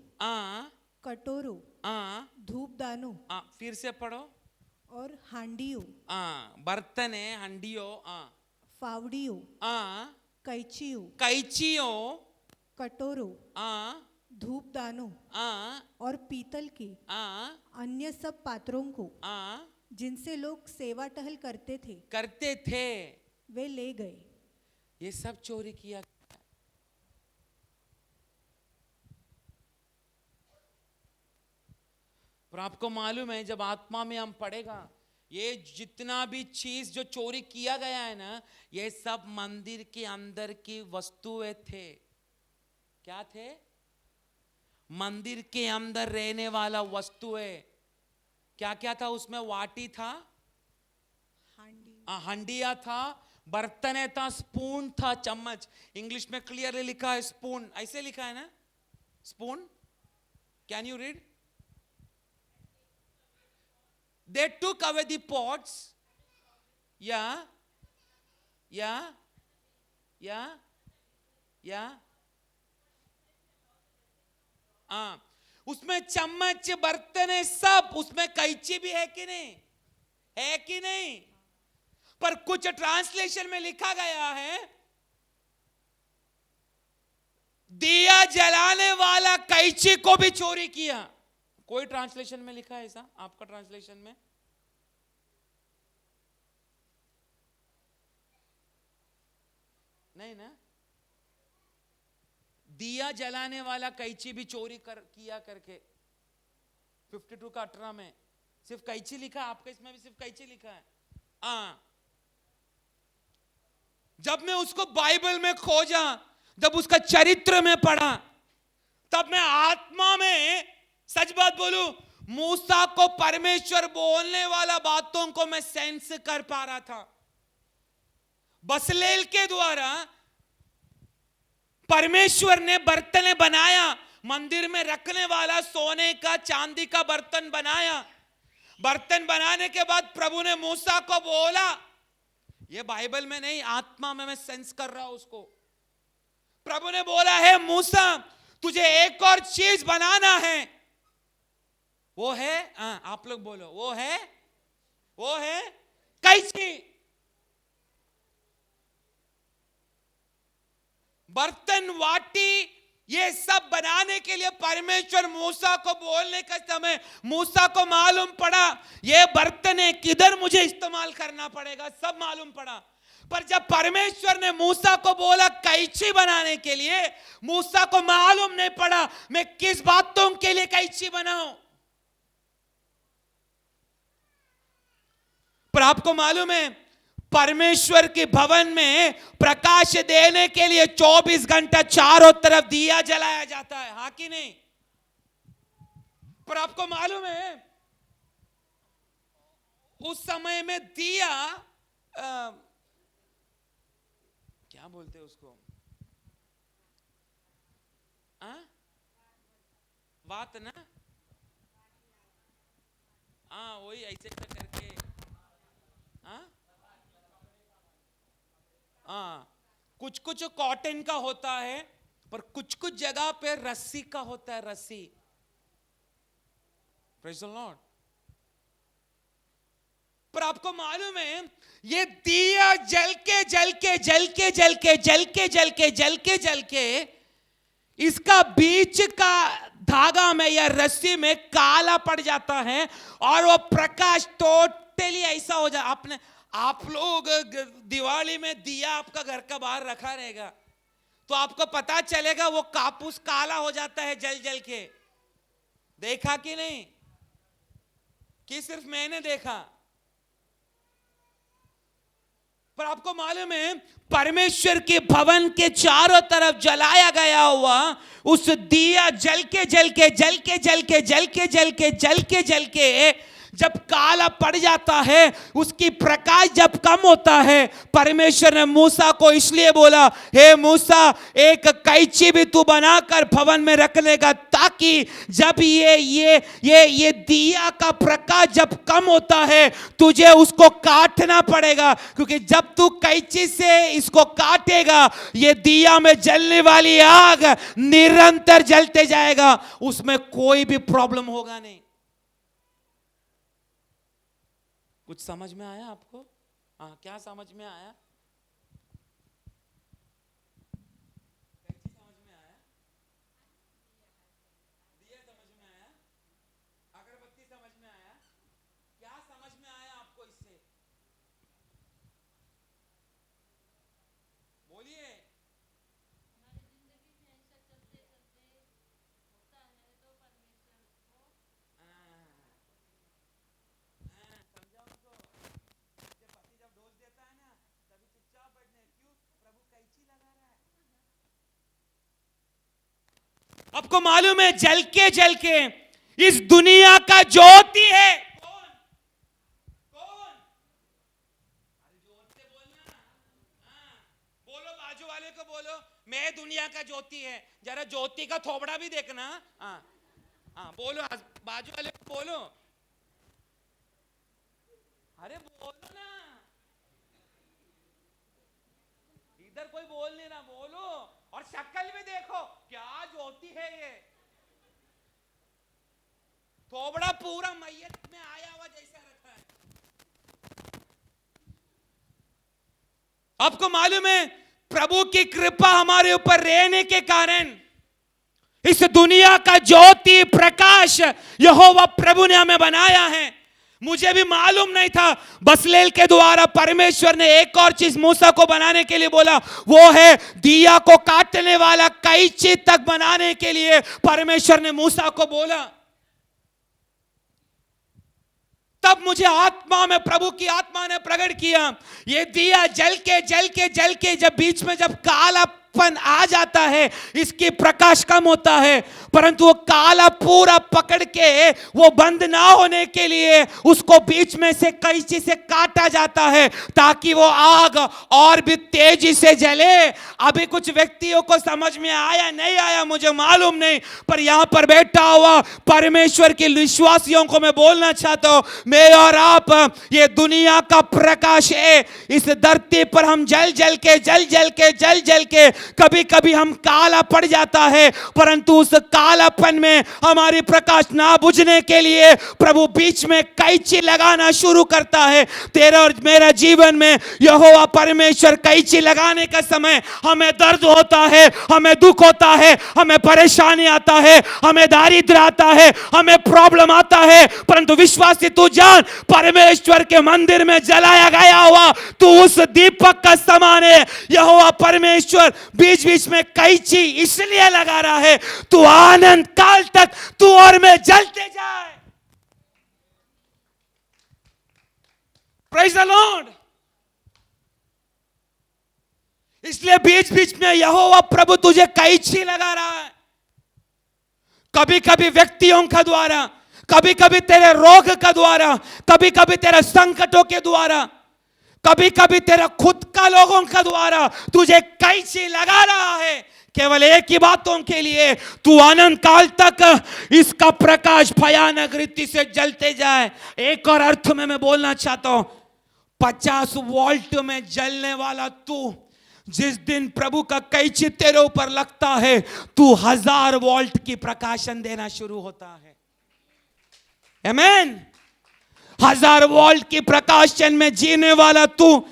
कटोरों, धूपदानों, फिर से पढ़ो। और हांडियों, बर्तन है, हांडियों, फावड़ियों, कैंचियों, कैंचियों, कटोरों, धूपदानों, और पीतल के अन्य सब पात्रों को जिनसे लोग सेवा टहल करते थे वे ले गए। ये सब चोरी किया। पर आपको मालूम है, जब आत्मा में हम पढ़ेगा, ये जितना भी चीज जो चोरी किया गया है ना, ये सब मंदिर के अंदर की वस्तुएं थे। क्या थे? मंदिर के अंदर रहने वाला वस्तुएं। क्या क्या था उसमें? वाटी था, हंडिया था, बर्तन था, स्पून था, चम्मच। इंग्लिश में क्लियरली लिखा है स्पून, ऐसे लिखा है ना, spoon. Can you read? They took away the pots. Yeah. उसमें चम्मच, बर्तन है सब। उसमें कैंची भी है कि नहीं? है कि नहीं? पर कुछ ट्रांसलेशन में लिखा गया है, दिया जलाने वाला कैंची को भी चोरी किया। कोई ट्रांसलेशन में लिखा है ऐसा? आपका ट्रांसलेशन में? नहीं ना? दिया जलाने वाला कैंची भी चोरी किया करके 52 का 18 में सिर्फ कैंची लिखा, आपका इसमें भी सिर्फ कैंची लिखा है। जब मैं उसको बाइबल में खोजा, जब उसका चरित्र में पढ़ा, तब मैं आत्मा में, सच बात बोलूं, मूसा को परमेश्वर बोलने वाला बातों को मैं सेंस कर पा रहा था। बसलेल के द्वारा परमेश्वर ने बर्तन बनाया, मंदिर में रखने वाला सोने का चांदी का बर्तन बनाया। बर्तन बनाने के बाद प्रभु ने मूसा को बोला, ये बाइबल में नहीं, आत्मा में मैं सेंस कर रहा हूं उसको। प्रभु ने बोला, है मूसा, तुझे एक और चीज बनाना है। वो है, आप लोग बोलो, वो है कैंची। बर्तन, वाटी, ये सब बनाने के लिए परमेश्वर मूसा को बोलने का समय मूसा को मालूम पड़ा, ये बर्तन है, किधर मुझे इस्तेमाल करना पड़ेगा, सब मालूम पड़ा। पर जब परमेश्वर ने मूसा को बोला कैंची बनाने के लिए, मूसा को मालूम नहीं पड़ा मैं किस बातों के लिए कैंची बनाऊं। पर आपको मालूम है परमेश्वर के भवन में प्रकाश देने के लिए 24 घंटा चारों तरफ दिया जलाया जाता है, हाँ कि नहीं? पर आपको मालूम है उस समय में दिया क्या बोलते हैं उसको, बात ना, हाँ वही ऐसे करके, कुछ कुछ कॉटन का होता है पर कुछ कुछ जगह पे रस्सी का होता है, रस्सी। Praise the Lord. पर आपको मालूम है ये दिया जल के जल के जल के जल के जल के जल के जल के जल के इसका बीच का धागा में या रस्सी में काला पड़ जाता है और वो प्रकाश टोटली ऐसा हो जाए। आपने आप लोग दिवाली में दिया आपका घर का बाहर रखा रहेगा तो आपको पता चलेगा वो कापूस काला हो जाता है जल जल के। देखा कि नहीं? कि सिर्फ मैंने देखा? पर आपको मालूम है परमेश्वर के भवन के चारों तरफ जलाया गया हुआ उस दिया जल के जल के जल के जल के जल के जल के जल के जल के जब काला पड़ जाता है, उसकी प्रकाश जब कम होता है, परमेश्वर ने मूसा को इसलिए बोला, हे मूसा एक कैंची भी तू बनाकर भवन में रख लेगा ताकि जब ये दिया का प्रकाश जब कम होता है तुझे उसको काटना पड़ेगा, क्योंकि जब तू कैंची से इसको काटेगा ये दिया में जलने वाली आग निरंतर जलते जाएगा, उसमें कोई भी प्रॉब्लम होगा नहीं। कुछ समझ में आया आपको? हाँ, क्या समझ में आया? समझ में आया? दिया समझ में आया? अगरबत्ती समझ में आया? क्या समझ में आया आपको इससे? बोलिए। आपको मालूम है जल के इस दुनिया का ज्योति है कौन? कौन? अरे जोर से बोलना। बोलो, बाजू वाले को बोलो मैं दुनिया का ज्योति है। जरा ज्योति का थोबड़ा भी देखना। बोलो, बाजू वाले को बोलो। अरे बोलो ना, इधर कोई बोल नहीं रहा, बोलो। और शक्ल भी देखो क्या ज्योति है ये। थोबड़ा पूरा मैयत में आया हुआ जैसा रखा है। आपको मालूम है प्रभु की कृपा हमारे ऊपर रहने के कारण इस दुनिया का ज्योति प्रकाश यहोवा प्रभु ने हमें बनाया है। मुझे भी मालूम नहीं था, बसलेल के द्वारा परमेश्वर ने एक और चीज मूसा को बनाने के लिए बोला, वो है दिया को काटने वाला कैंची तक बनाने के लिए परमेश्वर ने मूसा को बोला। तब मुझे आत्मा में प्रभु की आत्मा ने प्रकट किया, ये दिया जल के जब बीच में जब कालापन आ जाता है, इसकी प्रकाश कम होता है, परंतु वो काला पूरा पकड़ के वो बंद ना होने के लिए उसको बीच में से कैंची से काटा जाता है ताकि वो आग और भी तेजी से जले। अभी कुछ व्यक्तियों को समझ में आया नहीं आया मुझे मालूम नहीं, पर यहां पर बैठा हुआ परमेश्वर के विश्वासियों को मैं बोलना चाहता हूं, मैं और आप ये दुनिया का प्रकाश है। इस धरती पर हम जल के कभी कभी हम काला पड़ जाता है, परंतु उस कालापन में हमारी प्रकाश ना बुझने के लिए प्रभु बीच में कैंची लगाना शुरू करता है। तेरा और मेरा जीवन में यहोवा परमेश्वर कैंची लगाने का समय हमें दर्द होता है, हमें दुख होता है, हमें परेशानी आता है, हमें दारिद्र्य आता है, हमें प्रॉब्लम आता है, परंतु विश्वासी तू जान, परमेश्वर के मंदिर में जलाया गया हुआ तू उस दीपक का समान है। यहोवा परमेश्वर बीच बीच में कैंची इसलिए लगा रहा है, तू आनंद काल तक तू और मैं जलते जाए। Praise the Lord. इसलिए बीच बीच में यहोवा प्रभु तुझे कैंची लगा रहा है, कभी कभी व्यक्तियों का द्वारा, कभी कभी तेरे रोग का द्वारा, कभी कभी तेरे संकटों के द्वारा, कभी कभी तेरा खुद का लोगों का द्वारा तुझे कैंची लगा रहा है, केवल एक ही बातों के लिए, तू अनंत काल तक इसका प्रकाश भयानक रीति से जलते जाए। एक और अर्थ में मैं बोलना चाहता हूं, 50 वोल्ट में जलने वाला तू, जिस दिन प्रभु का कैंची तेरे ऊपर लगता है, तू 1000 वोल्ट की प्रकाशन देना शुरू होता है। आमीन। 1000 वोल्ट की प्रकाशन में जीने वाला तू,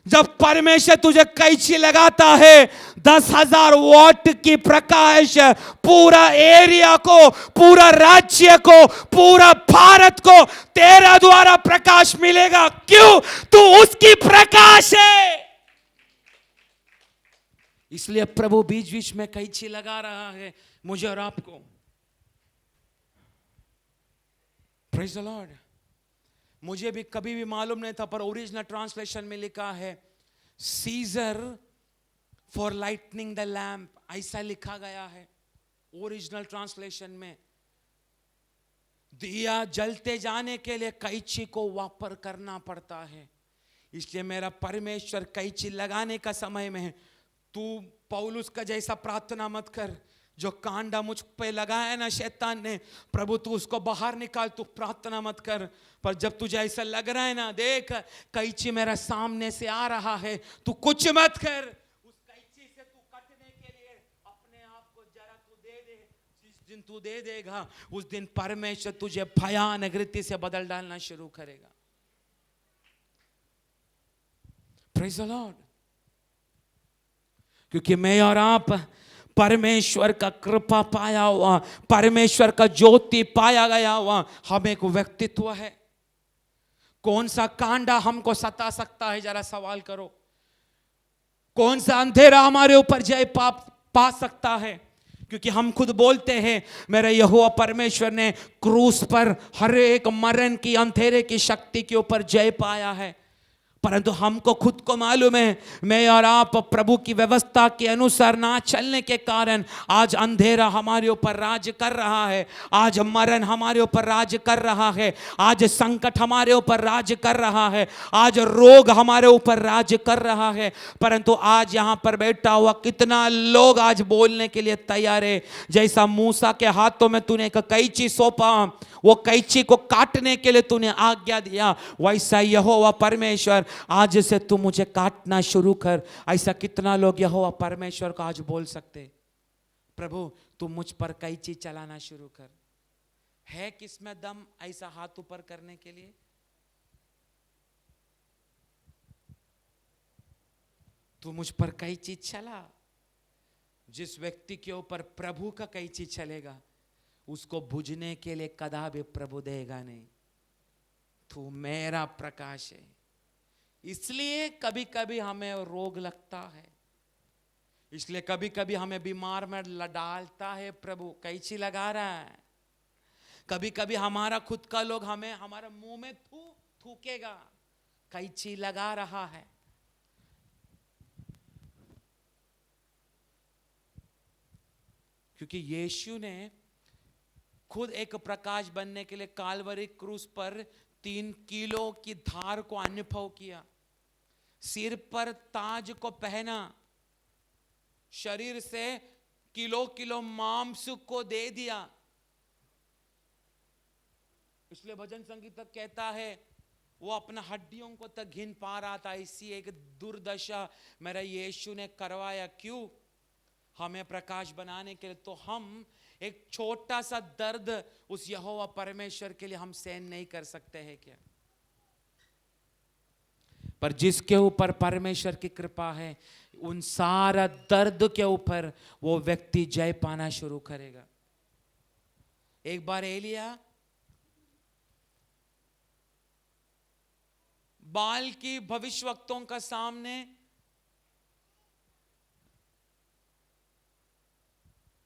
जब परमेश्वर तुझे कैंची लगाता है, 10,000 वॉट की प्रकाश पूरा एरिया को, पूरा राज्य को, पूरा भारत को तेरा द्वारा प्रकाश मिलेगा। क्यों? तू उसकी प्रकाश है। इसलिए प्रभु बीच बीच में कैंची लगा रहा है मुझे और आपको। Praise the Lord. मुझे भी कभी भी मालूम नहीं था, पर ओरिजिनल ट्रांसलेशन में लिखा है seizure for lightning the lamp, ऐसा लिखा गया है ओरिजिनल ट्रांसलेशन में। दिया जलते जाने के लिए कैंची को वापर करना पड़ता है। इसलिए मेरा परमेश्वर कैंची लगाने का समय में, तू पौलुस का जैसा प्रार्थना मत कर, जो कांडा मुझ पे लगाया ना शैतान ने, प्रभु तू उसको बाहर निकाल, तू प्रार्थना मत कर। पर जब तुझे ऐसा लग रहा है ना, देख कैंची मेरा सामने से आ रहा है, तू कुछ मत कर, उस कैंची से तू कटने के लिए अपने आप को जरा तू दे दे। जिस दिन तू दे देगा, उस दिन परमेश्वर तुझे भयानक रीति से बदल डालना शुरू करेगा। Praise the lord. क्योंकि मैं और आप परमेश्वर का कृपा पाया हुआ, परमेश्वर का ज्योति पाया गया हुआ हम एक व्यक्तित्व है। कौन सा कांडा हमको सता सकता है, जरा सवाल करो। कौन सा अंधेरा हमारे ऊपर जय पा सकता है? क्योंकि हम खुद बोलते हैं मेरे यहोवा परमेश्वर ने क्रूस पर हर एक मरण की, अंधेरे की शक्ति के ऊपर जय पाया है। परंतु हमको खुद को मालूम है, मैं और आप प्रभु की व्यवस्था के अनुसार ना चलने के कारण आज अंधेरा हमारे ऊपर राज कर रहा है, आज मरण हमारे ऊपर राज कर रहा है, आज संकट हमारे ऊपर राज कर रहा है, आज रोग हमारे ऊपर राज कर रहा है। परंतु आज यहाँ पर बैठा हुआ कितना लोग आज बोलने के लिए तैयार है, जैसा मूसा के हाथों में तूने एक कैंची सौंपा, वो कैंची को काटने के लिए तूने आज्ञा दिया, वैसा यहोवा परमेश्वर आज से तू मुझे काटना शुरू कर। ऐसा कितना लोग यहोवा परमेश्वर को आज बोल सकते, प्रभु तू मुझ पर कैंची चलाना शुरू कर। है किसमें दम ऐसा हाथ ऊपर करने के लिए? तू मुझ पर कैंची चला। जिस व्यक्ति के ऊपर प्रभु का कैंची चलेगा, उसको बुझने के लिए कदापि प्रभु देगा नहीं। तू मेरा प्रकाश है। इसलिए कभी कभी हमें रोग लगता है, इसलिए कभी कभी हमें बीमार में डालता है प्रभु, कैंची लगा रहा है। कभी कभी हमारा खुद का लोग हमें हमारे मुंह में थूकेगा, कैंची लगा रहा है। क्योंकि यीशु ने खुद एक प्रकाश बनने के लिए कालवरी क्रूस पर 3 किलो की धार को अनुभव किया, सिर पर ताज को पहना, शरीर से किलो किलो मांस को दे दिया। इसलिए भजन संगीतक कहता है वो अपना हड्डियों को तक घिन पा रहा था, ऐसी एक दुर्दशा मेरा यीशु ने करवाया। क्यों? हमें प्रकाश बनाने के लिए, तो हम एक छोटा सा दर्द उस यहोवा परमेश्वर के लिए हम सहन नहीं कर सकते हैं क्या? पर जिसके ऊपर परमेश्वर की कृपा है, उन सारा दर्द के ऊपर वो व्यक्ति जय पाना शुरू करेगा। एक बार एलिया बाल की भविष्यवक्तों का सामने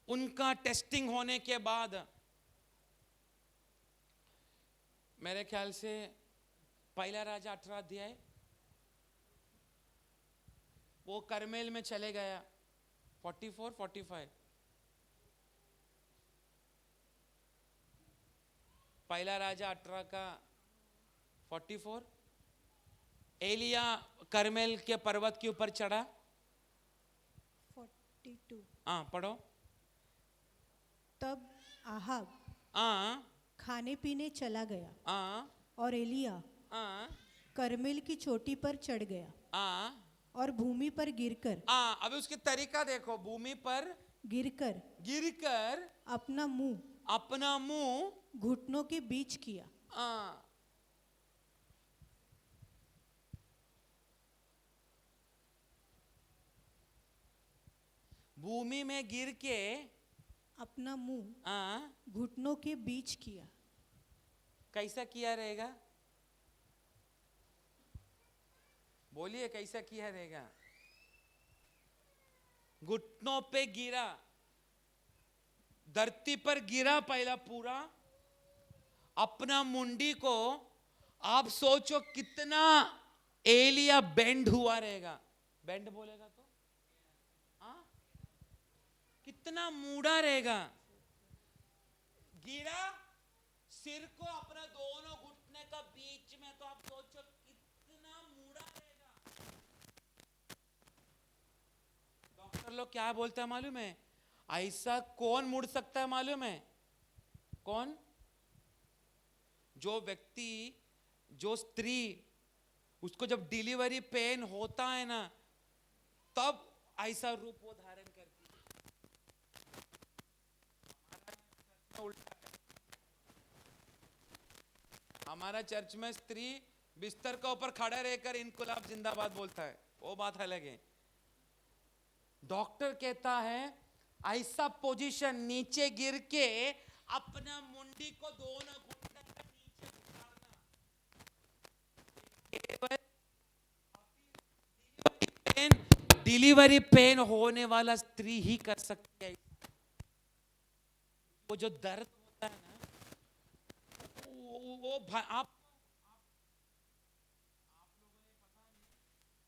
उनका टेस्टिंग होने के बाद, मेरे ख्याल से पहला राजा 18 अध्याय, वो करमेल में चले गया 44 45, पहला राजा 18 का 44, एलिया करमेल के पर्वत के ऊपर चढ़ा 42, हाँ पढ़ो। तब आहाब खाने पीने चला गया और एलिया करमेल की चोटी पर चढ़ गया और भूमि पर गिरकर, अभी उसकी तरीका देखो, भूमि पर गिरकर अपना मुंह घुटनों के बीच किया। भूमि में गिर के अपना मुंह घुटनों के बीच किया। कैसा किया रहेगा? बोलिए कैसा किया रहेगा? घुटनों पे गिरा, धरती पर गिरा पहला पूरा, अपना मुंडी को, आप सोचो कितना एलिया बेंड हुआ रहेगा। बेंड बोलेगा तो कितना मुड़ा रहेगा। गिरा सिर को अपना दोनों घुटने का बीच में, तो आप सोचो कितना मुड़ा रहेगा। डॉक्टर लोग क्या बोलते हैं मालूम है? ऐसा कौन मुड़ सकता है मालूम है? कौन? जो व्यक्ति, जो स्त्री, उसको जब डिलीवरी पेन होता है ना, तब ऐसा रूप वो धारण करती है। हमारा चर्च में स्त्री बिस्तर के ऊपर खड़ा रहकर इनकुलाब जिंदाबाद बोलता है, वो बात अलग है। डॉक्टर कहता है ऐसा पोजीशन, नीचे गिर के अपना मुंडी को दोनों घुटने के नीचे उतारना, डिलीवरी पेन होने वाला स्त्री ही कर सकती है। वो जो दर्द होता है ना, वो आप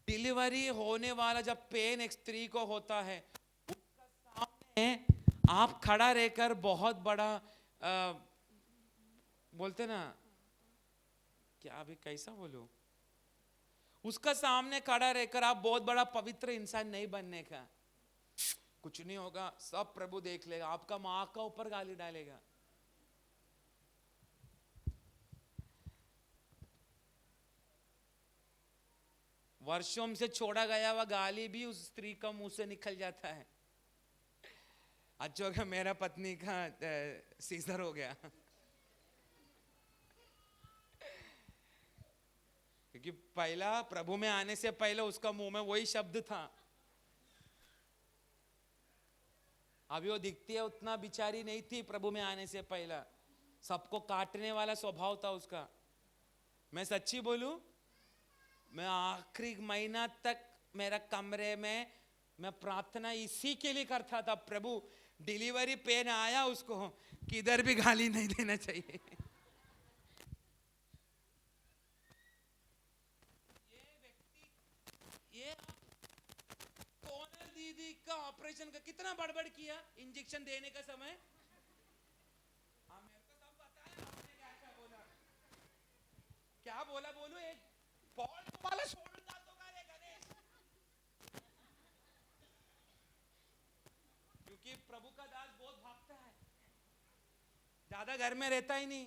डिलीवरी होने वाला जब पेन एक स्त्री को होता है, उसका सामने आप खड़ा रहकर बहुत बड़ा बोलते ना, क्या अभी कैसा बोलूं, उसका सामने खड़ा रहकर आप बहुत बड़ा पवित्र इंसान नहीं बनने का। कुछ नहीं होगा, सब प्रभु देख लेगा, आपका मां का ऊपर गाली डालेगा। वर्षों से छोड़ा गया हुआ गाली भी उस स्त्री का मुंह से निकल जाता है। अच्छा मेरा पत्नी का सीजर हो गया, क्योंकि पहला प्रभु में आने से पहले उसका मुंह में वही शब्द था। अभी वो दिखती है उतना बिचारी नहीं थी प्रभु में आने से पहला, सबको काटने वाला स्वभाव था उसका। मैं सच्ची बोलूं, मैं आखिरी महीना तक मेरा कमरे में मैं प्रार्थना इसी के लिए करता था, प्रभु डिलीवरी पेन आया उसको किधर भी गाली नहीं देना चाहिए। ये व्यक्ति, ये दीदी का ऑपरेशन का कितना बड़बड़ किया इंजेक्शन देने का समय। मेरे को सब बताया आपने क्या बोला, क्या बोला बोलू, एक पॉल वाला छोड़ना तो करे गणेश, क्योंकि प्रभु का दास बहुत भागता है, ज्यादा घर में रहता ही नहीं।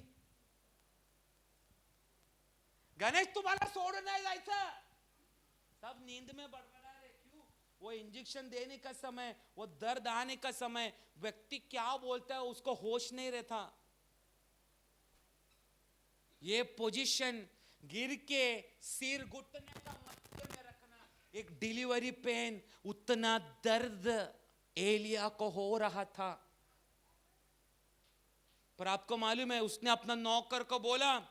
गणेश तुम्हाला सोडून नाही जायचं, सब नींद में बड़बड़ा रहे, क्यों? वो इंजेक्शन देने का समय, वो दर्द आने का समय, व्यक्ति क्या बोलता है उसको होश नहीं रहता। ये पोजीशन, गिर के सिर घुटने का मध्य में रखना, एक डिलीवरी पेन, उतना दर्द एलिया को हो रहा था। पर आपको मालूम है उसने अपना नौकर को बोला,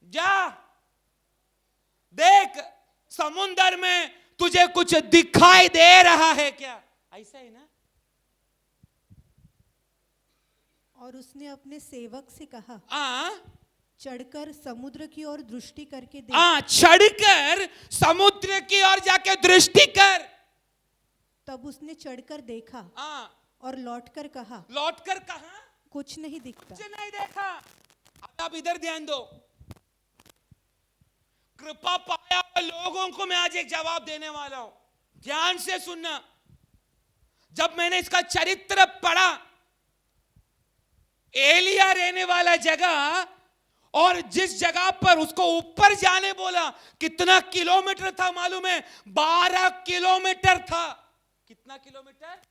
जा देख समुंदर में तुझे कुछ दिखाई दे रहा है क्या? ऐसा ही ना। और उसने अपने सेवक से कहा, चढ़कर समुद्र की ओर दृष्टि करके देख। चढ़कर समुद्र की ओर जाके दृष्टि कर। तब उसने चढ़कर देखा और लौटकर कहा, कुछ नहीं दिखता। कुछ नहीं देखा। अब इधर ध्यान दो, कृपा पाया लोगों को मैं आज एक जवाब देने वाला हूं, ध्यान से सुनना। जब मैंने इसका चरित्र पढ़ा, एलिया रहने वाला जगह और जिस जगह पर उसको ऊपर जाने बोला, कितना किलोमीटर था मालूम है? 12 किलोमीटर था। कितना किलोमीटर?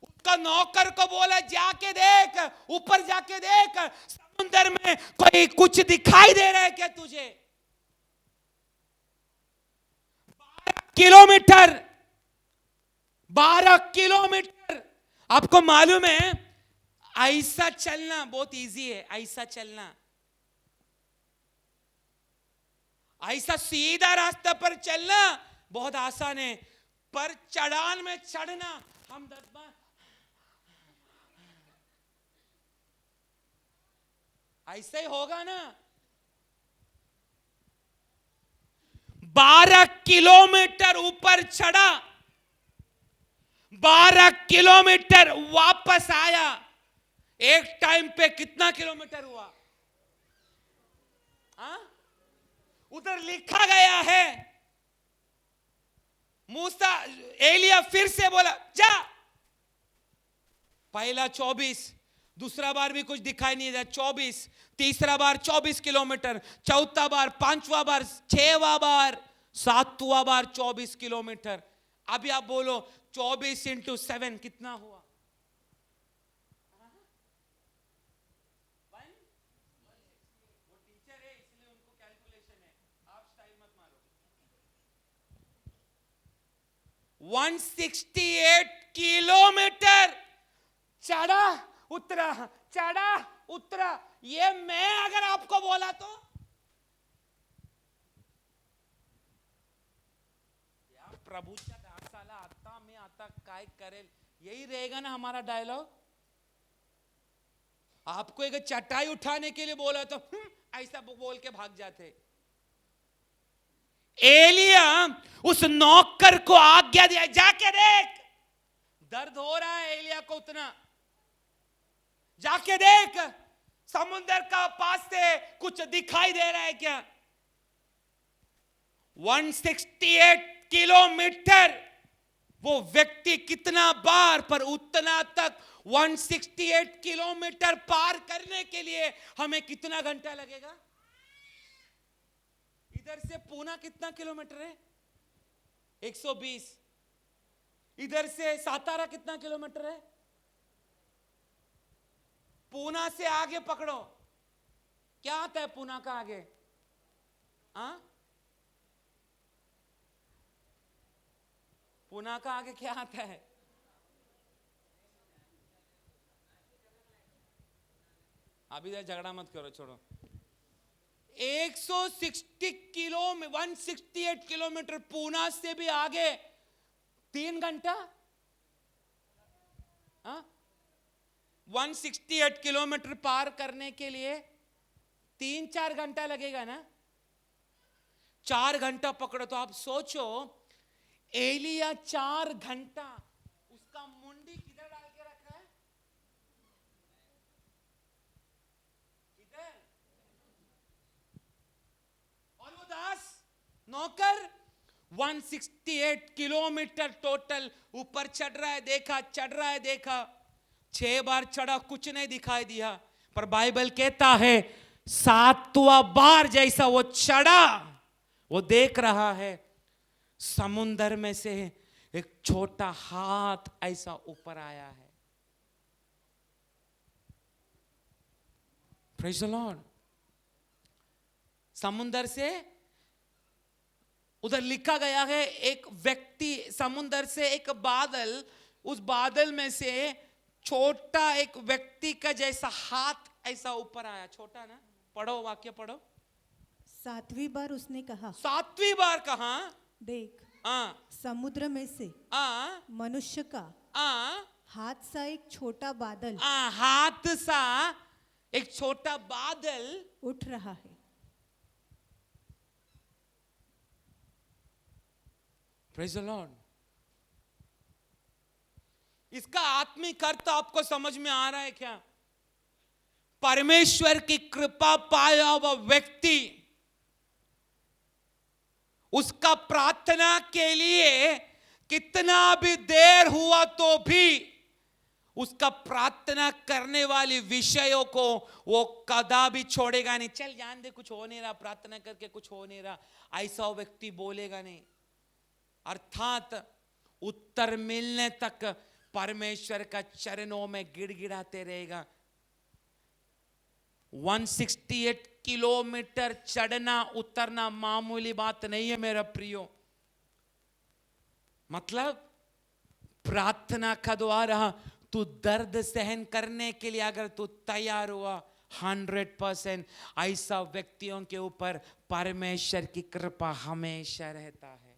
उसका नौकर को बोला, जाके देख, ऊपर जाके देख, समुद्र में कोई कुछ दिखाई दे रहा है क्या तुझे? 12 किलोमीटर। आपको मालूम है ऐसा चलना बहुत इजी है, ऐसा चलना, ऐसा सीधा रास्ता पर चलना बहुत आसान है, पर चढ़ान में चढ़ना हम 10 बार ऐसे ही होगा ना। 12 किलोमीटर ऊपर चढ़ा, 12 किलोमीटर वापस आया। एक टाइम पे कितना किलोमीटर हुआ? उधर लिखा गया है, मूसा, एलिया फिर से बोला, जा। पहला 24, दूसरा बार भी कुछ दिखाई नहीं दिया, 24, तीसरा बार 24 किलोमीटर, चौथा बार, पांचवा बार, 6वां बार, 7वां बार 24 किलोमीटर। अभी आप बोलो 24 × 7 कितना हुआ? वो टीचर है इसलिए उनको कैलकुलेशन है, आप स्टाइल मत मारो। 168 किलोमीटर चढ़ा उतरा, चढ़ा उतरा। ये मैं अगर आपको बोला तो यार प्रभूच्या दासाला आता मी आता काय करेल, यही रहेगा ना हमारा डायलॉग। आपको एक चटाई उठाने के लिए बोला तो ऐसा बोल के भाग जाते। एलिया उस नौकर को आज्ञा दिया, जाके देख, दर्द हो रहा है एलिया को उतना, जाके देख समुद्र का पास से कुछ दिखाई दे रहा है क्या? 168 किलोमीटर वो व्यक्ति कितना बार, पर उतना तक 168 किलोमीटर पार करने के लिए हमें कितना घंटा लगेगा? इधर से पूना कितना किलोमीटर है? 120। इधर से सातारा कितना किलोमीटर है? पूना से आगे पकड़ो, क्या आता है पूना का आगे? पूना का आगे क्या आता है? अभी झगड़ा मत करो, छोड़ो। 168 किलोमीटर पूना से भी आगे 3 घंटा। 168 किलोमीटर पार करने के लिए 3-4 घंटा लगेगा ना। 4 घंटा पकड़ो तो आप सोचो, एलिया 4 घंटा उसका मुंडी किधर डाल के रखा है? किधर? और वो दास नौकर 168 किलोमीटर टोटल ऊपर चढ़ रहा है, देखा, चढ़ रहा है, देखा, 6 बार चढ़ा, कुछ नहीं दिखाई दिया। पर बाइबल कहता है 7वां बार जैसा वो चढ़ा, वो देख रहा है समुंदर में से एक छोटा हाथ ऐसा ऊपर आया है। Praise the Lord. समुंदर से उधर लिखा गया है, एक व्यक्ति, समुंदर से एक बादल, उस बादल में से छोटा एक व्यक्ति का जैसा हाथ ऐसा ऊपर आया। छोटा ना, पढ़ो वाक्य पढ़ो। 7वीं बार उसने कहा, 7वीं बार कहा, देख समुद्र में से मनुष्य का हाथ सा एक छोटा बादल, हाथ सा एक छोटा बादल उठ रहा है। Praise the Lord. इसका आत्मिक अर्थ आपको समझ में आ रहा है क्या? परमेश्वर की कृपा पाया हुआ व्यक्ति, उसका प्रार्थना के लिए कितना भी देर हुआ तो भी उसका प्रार्थना करने वाले विषयों को वो कदापि छोड़ेगा नहीं। चल जान दे, कुछ हो नहीं रहा, प्रार्थना करके कुछ हो नहीं रहा, ऐसा व्यक्ति बोलेगा नहीं। अर्थात उत्तर मिलने तक परमेश्वर का चरणों में गिड़गिड़ाते रहेगा। 168 किलोमीटर चढ़ना उतरना मामूली बात नहीं है मेरा प्रियो। मतलब प्रार्थना का द्वारा तू दर्द सहन करने के लिए अगर तू तैयार हुआ, 100% ऐसा व्यक्तियों के ऊपर परमेश्वर की कृपा हमेशा रहता है।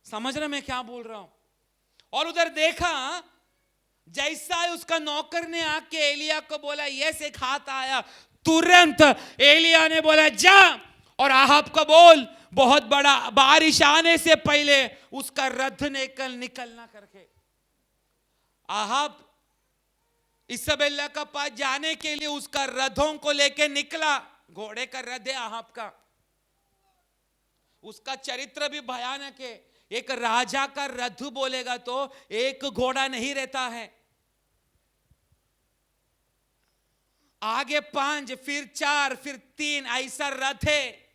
समझ रहे मैं क्या बोल रहा हूं? और उधर देखा, जैसा उसका नौकर ने आके एलिया को बोला यस एक हाथ आया, तुरंत एलिया ने बोला जा और आहाब को बोल बहुत बड़ा बारिश आने से पहले उसका रथ निकलना करके। आहाब इसाबेला का पास जाने के लिए उसका रथों को लेके निकला। घोड़े का रथ है आहाब का। उसका चरित्र भी भयानक है। एक राजा का रथ बोलेगा तो एक घोड़ा नहीं रहता है, आगे 5 फिर 4 फिर 3 ऐसा रथ है।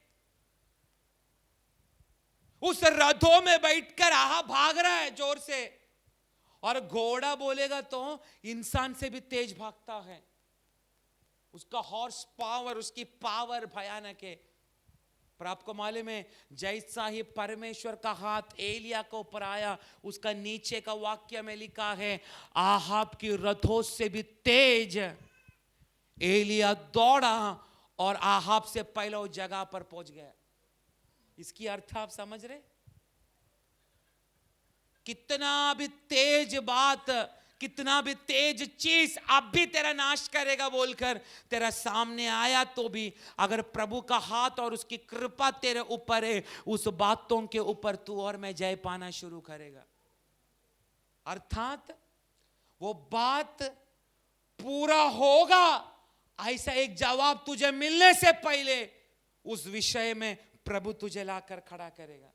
उस रथों में बैठकर भाग रहा है जोर से। और घोड़ा बोलेगा तो इंसान से भी तेज भागता है। उसका हॉर्स पावर, उसकी पावर भयानक है। पर आपको मालूम है, जैसा ही परमेश्वर का हाथ एलिया को ऊपर आया, उसका नीचे का वाक्य में लिखा है आहाब की रथों से भी तेज एलिया दौड़ा और आहाब से पहले उस जगह पर पहुंच गया। इसकी अर्थ आप समझ रहे? कितना भी तेज बात, कितना भी तेज चीज अब भी तेरा नाश करेगा बोलकर तेरा सामने आया तो भी अगर प्रभु का हाथ और उसकी कृपा तेरे ऊपर है, उस बातों के ऊपर तू और मैं जय पाना शुरू करेगा। अर्थात वो बात पूरा होगा ऐसा एक जवाब तुझे मिलने से पहले उस विषय में प्रभु तुझे लाकर खड़ा करेगा।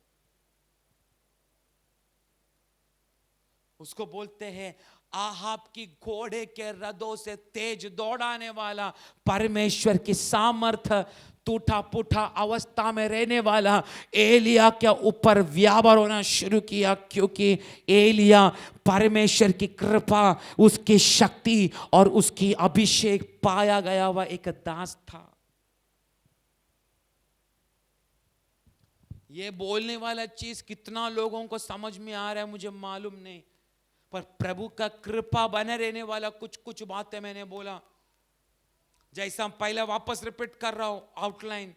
उसको बोलते हैं आहाब की घोड़े के रथों से तेज दौड़ाने वाला परमेश्वर की सामर्थ्य टूटा फूटा अवस्था में रहने वाला एलिया के ऊपर व्यापार होना शुरू किया, क्योंकि एलिया परमेश्वर की कृपा, उसकी शक्ति और उसकी अभिषेक पाया गया हुआ एक दास था। ये बोलने वाला चीज कितना लोगों को समझ में आ रहा है मुझे मालूम नहीं, पर प्रभु का कृपा बने रहने वाला कुछ बातें मैंने बोला। जैसा पहले वापस रिपीट कर रहा हूं आउटलाइन।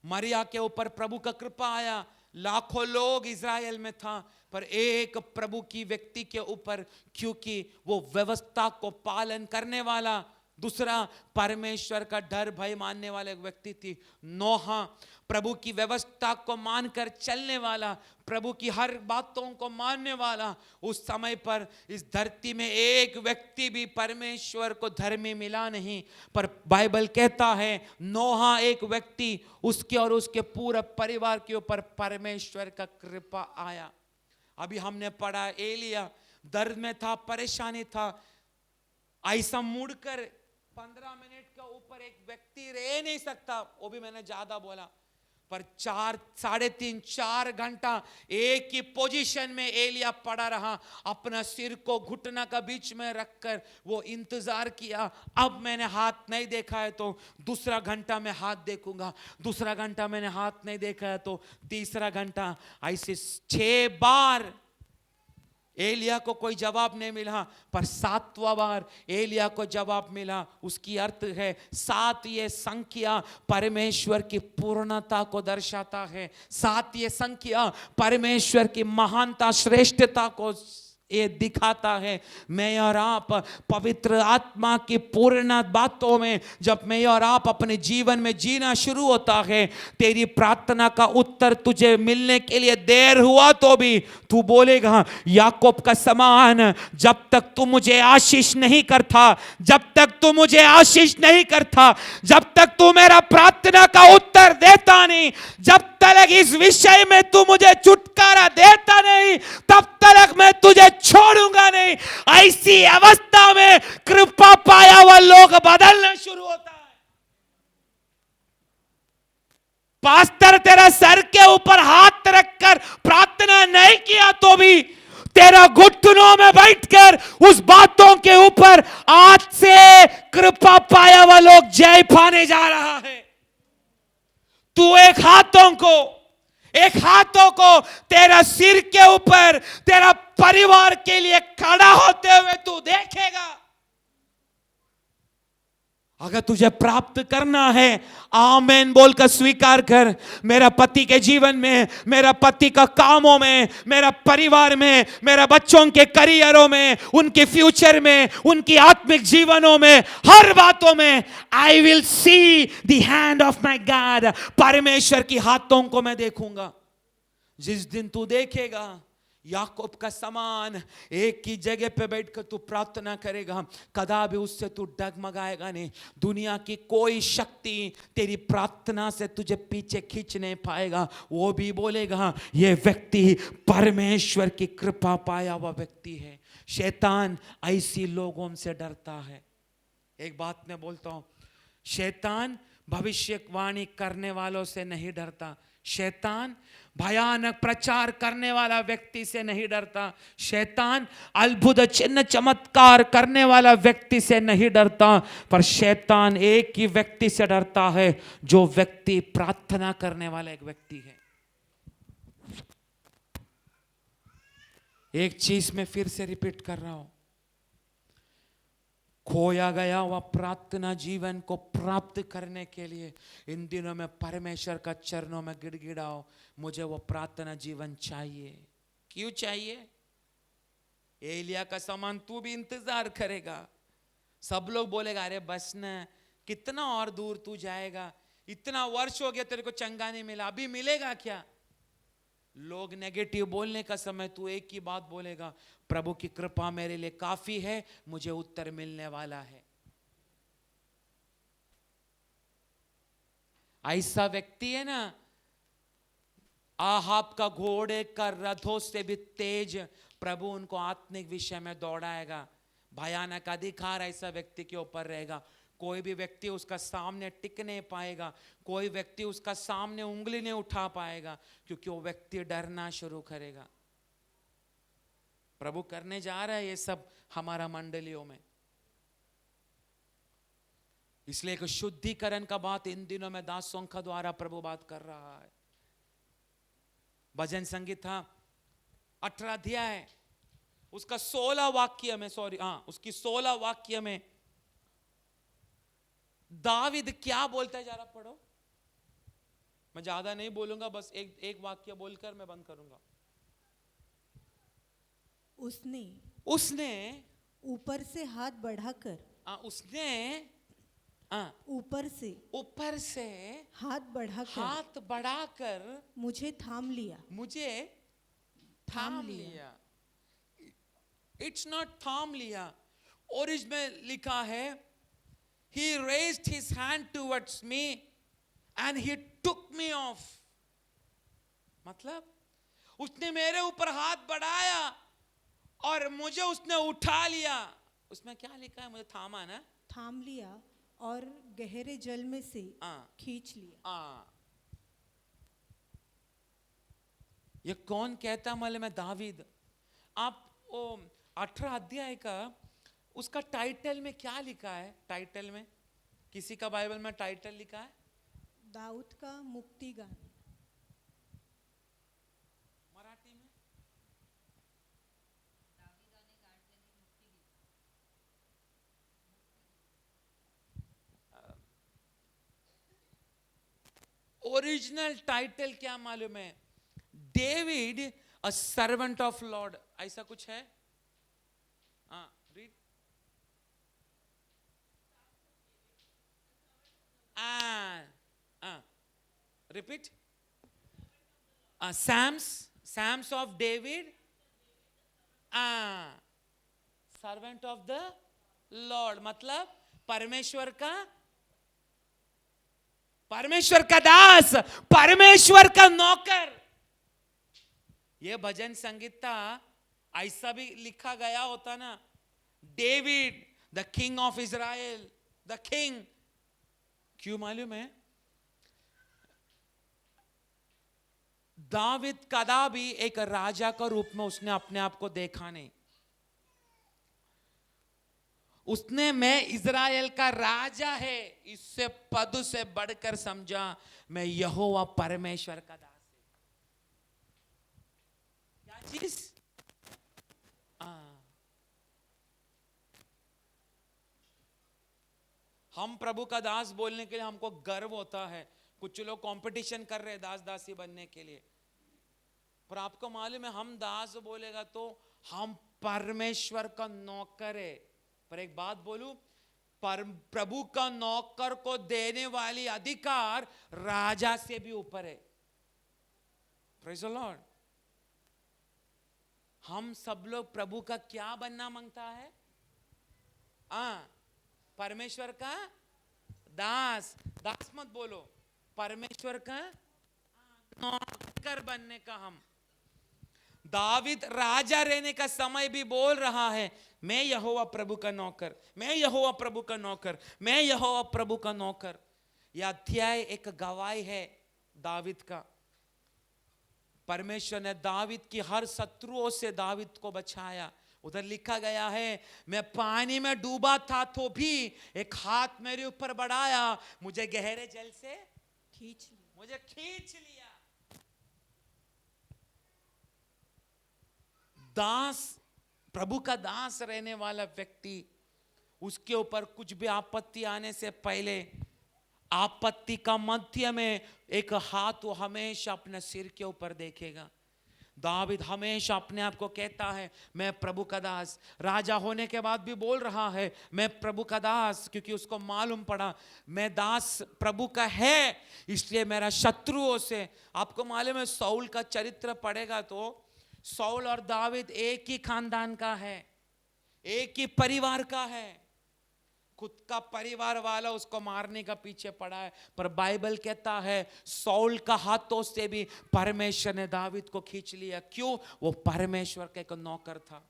मरिया के ऊपर प्रभु का कृपा आया, लाखों लोग इज़राइल में था, पर एक प्रभु की व्यक्ति के ऊपर, क्योंकि वो व्यवस्था को पालन करने वाला, दूसरा परमेश्वर का डर भय मानने वाला एक व्यक्ति थी। नोहा प्रभु की व्यवस्था को मानकर चलने वाला, प्रभु की हर बातों को मानने वाला। उस समय पर इस धरती में एक व्यक्ति भी परमेश्वर को धर्मी मिला नहीं, पर बाइबल कहता है नोहा एक व्यक्ति, उसके और उसके पूरे परिवार के ऊपर परमेश्वर का कृपा आया। अभी हमने पढ़ा एलिया दर्द में था, परेशानी था, ऐसा मुड़कर 15 मिनट के ऊपर एक व्यक्ति रह नहीं सकता, वो भी मैंने ज्यादा बोला। पर 3.5-4 घंटा एक ही पोजीशन में एलिया पड़ा रहा, अपना सिर को घुटना का बीच में रखकर वो इंतजार किया। अब मैंने हाथ नहीं देखा है तो दूसरा घंटा में हाथ देखूंगा, दूसरा घंटा मैंने हाथ नहीं देखा है तो तीसरा घंटा। ऐसे 6 बार एलिया को कोई जवाब नहीं मिला, पर 7वां बार एलिया को जवाब मिला। उसकी अर्थ है 7 ये संख्या परमेश्वर की पूर्णता को दर्शाता है। 7 ये संख्या परमेश्वर की महानता, श्रेष्ठता को ये दिखाता है। मैं और आप पवित्र आत्मा की पूर्ण बातों में जब मैं और आप अपने जीवन में जीना शुरू होता है, तेरी प्रार्थना का उत्तर तुझे मिलने के लिए देर हुआ तो भी तू बोलेगा याकूब का समान, जब तक तू मुझे आशीष नहीं करता, जब तक तू मुझे आशीष नहीं करता, जब तक तू मेरा प्रार्थना का उत्तर देता नहीं, जब तक इस विषय में तू मुझे छुटकारा देता नहीं, तब तक मैं तुझे छोड़ूंगा नहीं। ऐसी अवस्था में कृपा पाया हुआ लोग बदलना शुरू होता है। पास्टर तेरा सर के ऊपर हाथ रखकर प्रार्थना नहीं किया तो भी तेरा घुटनों में बैठकर उस बातों के ऊपर आज से कृपा पाया हुआ लोग जय पाने जा रहा है। तू एक हाथों को तेरा सिर के ऊपर तेरा परिवार के लिए खड़ा होते हुए तू देखेगा। अगर तुझे प्राप्त करना है, आमेन बोलकर स्वीकार कर। मेरा पति के जीवन में, मेरा पति का कामों में, मेरा परिवार में, मेरा बच्चों के करियरों में, उनके फ्यूचर में, उनकी आत्मिक जीवनों में, हर बातों में I will see the hand of my God. परमेश्वर की हाथों को मैं देखूंगा। जिस दिन तू देखेगा याकूब का समान एक ही जगह पे बैठकर तू प्रार्थना करेगा, कदापि उससे तू डगमगाएगा नहीं। दुनिया की कोई शक्ति तेरी प्रार्थना से तुझे पीछे खींच नहीं पाएगा। वो भी बोलेगा ये व्यक्ति परमेश्वर की कृपा पाया हुआ व्यक्ति है। शैतान ऐसी लोगों से डरता है। एक बात मैं बोलता हूं, शैतान भविष्यवाणी करने वालों से नहीं डरता, शैतान भयानक प्रचार करने वाला व्यक्ति से नहीं डरता, शैतान अद्भुत चिन्ह चमत्कार करने वाला व्यक्ति से नहीं डरता, पर शैतान एक ही व्यक्ति से डरता है, जो व्यक्ति प्रार्थना करने वाला एक व्यक्ति है। एक चीज मैं फिर से रिपीट कर रहा हूं, खोया गया वह प्रार्थना जीवन को प्राप्त करने के लिए इन दिनों में परमेश्वर का चरणों में गिड़गिड़ाओ, मुझे वो प्रार्थना जीवन चाहिए। क्यों चाहिए? एलिया का समान तू भी इंतजार करेगा। सब लोग बोलेगा अरे बस न, कितना और दूर तू जाएगा, इतना वर्ष हो गया तेरे को चंगा नहीं मिला, अभी मिलेगा क्या? लोग नेगेटिव बोलने का समय तू एक ही बात बोलेगा, प्रभु की कृपा मेरे लिए काफी है, मुझे उत्तर मिलने वाला है। ऐसा व्यक्ति है ना, आहाब का घोड़े का रथों से भी तेज प्रभु उनको आत्मिक विषय में दौड़ाएगा। भयानक अधिकार ऐसा व्यक्ति के ऊपर रहेगा। कोई भी व्यक्ति उसका सामने टिक नहीं पाएगा, कोई व्यक्ति उसका सामने उंगली नहीं उठा पाएगा, क्योंकि वो व्यक्ति डरना शुरू करेगा। प्रभु करने जा रहा है ये सब हमारा मंडलियों में। इसलिए एक शुद्धिकरण का बात इन दिनों में दासों का द्वारा प्रभु बात कर रहा है। भजन संगीत था 18 अध्याय, उसका 16 वाक्य में, उसकी 16 वाक्य में दाविद क्या बोलता है, जरा पढ़ो। मैं ज्यादा नहीं बोलूंगा, बस एक वाक्य बोलकर मैं बंद करूंगा। उसने ऊपर से हाथ बढ़ाकर, उसने ऊपर से हाथ बढ़ाकर मुझे थाम लिया। इट्स नॉट थाम लिया, ओरिजिनल में लिखा है he raised his hand towards me and he took me off। मतलब उसने मेरे ऊपर हाथ बढ़ाया और मुझे उसने उठा लिया। उसमें क्या लिखा है? मुझे थामा ना, थाम लिया और गहरे जल में से खींच लिया। ये कौन कहता मालूम है? दावीद। आप वो 18 अध्याय का उसका टाइटल में क्या लिखा है? टाइटल में किसी का बाइबल में टाइटल लिखा है दाऊद का मुक्ति गान। मराठी में ओरिजिनल टाइटल क्या मालूम है? David a servant of Lord, ऐसा कुछ है। हाँ, read. Repeat. Psalms of David, servant of the Lord, मतलब परमेश्वर का दास, परमेश्वर का नौकर। ये भजन संगीता ऐसा भी लिखा गया होता ना, David the king of Israel, the king. क्यों मालूम है? दाविद कदा भी एक राजा का रूप में उसने अपने आप को देखा नहीं। उसने मैं इजराइल का राजा है इससे पद से बढ़कर समझा मैं यहोवा परमेश्वर का दास है। क्या चीज? हम प्रभु का दास बोलने के लिए हमको गर्व होता है। कुछ लोग कंपटीशन कर रहे हैं दास दासी बनने के लिए, पर आपको मालूम है हम दास बोलेगा तो हम परमेश्वर का नौकर है। पर एक बात बोलूं, प्रभु का नौकर को देने वाली अधिकार राजा से भी ऊपर है। Praise the Lord. हम सब लोग प्रभु का क्या बनना मांगता है? परमेश्वर का दास। दास मत बोलो, परमेश्वर का नौकर बनने का। हम दाविद राजा रहने का समय भी बोल रहा है मैं यहोवा प्रभु का नौकर, मैं यहोवा प्रभु का नौकर, मैं यहोवा प्रभु का नौकर। यह अध्याय एक गवाही है दाविद का। परमेश्वर ने दाविद की हर शत्रुओं से दाविद को बचाया। उधर लिखा गया है मैं पानी में डूबा था तो भी एक हाथ मेरे ऊपर बढ़ाया, मुझे गहरे जल से खींच लिया। दास, प्रभु का दास रहने वाला व्यक्ति, उसके ऊपर कुछ भी आपत्ति आने से पहले आपत्ति का मध्य में एक हाथ वो हमेशा अपने सिर के ऊपर देखेगा। दाविद हमेशा अपने आप को कहता है मैं प्रभु का दास। राजा होने के बाद भी बोल रहा है मैं प्रभु का दास, क्योंकि उसको मालूम पड़ा मैं दास प्रभु का है, इसलिए मेरा शत्रुओं से। आपको मालूम है साउल का चरित्र पढ़ेगा तो साउल और दाविद एक ही खानदान का है, एक ही परिवार का है। खुद का परिवार वाला उसको मारने का पीछे पड़ा है, पर बाइबल कहता है साउल का हाथों से भी परमेश्वर ने दाविद को खींच लिया। क्यों? वो परमेश्वर का एक नौकर था।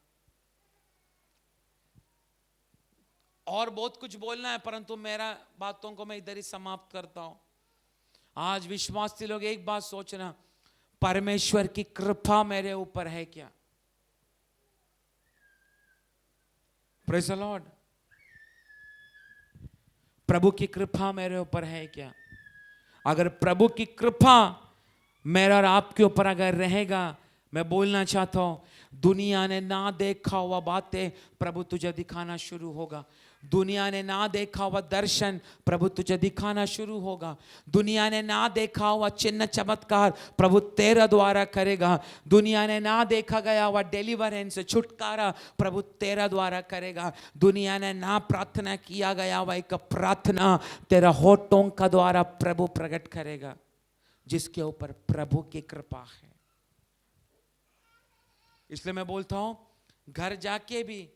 और बहुत कुछ बोलना है, परंतु मेरा बातों को मैं इधर ही समाप्त करता हूं। आज विश्वासी लोग एक बात सोचना, परमेश्वर की कृपा मेरे ऊपर है क्या? Praise the Lord. प्रभु की कृपा मेरे ऊपर है क्या? अगर प्रभु की कृपा मेरा और आपके ऊपर अगर रहेगा, मैं बोलना चाहता हूं दुनिया ने ना देखा हुआ बातें प्रभु तुझे दिखाना शुरू होगा। दुनिया ने ना देखा हुआ दर्शन प्रभु तुझे दिखाना शुरू होगा। दुनिया ने ना देखा हुआ चिन्ह चमत्कार प्रभु तेरा द्वारा करेगा। दुनिया ने ना देखा गया हुआ डिलीवरेंस, छुटकारा प्रभु तेरा द्वारा करेगा। दुनिया ने ना प्रार्थना किया गया हुआ एक प्रार्थना तेरा होठों का द्वारा प्रभु प्रकट करेगा, जिसके ऊपर प्रभु की कृपा है। इसलिए मैं बोलता हूं घर जाके भी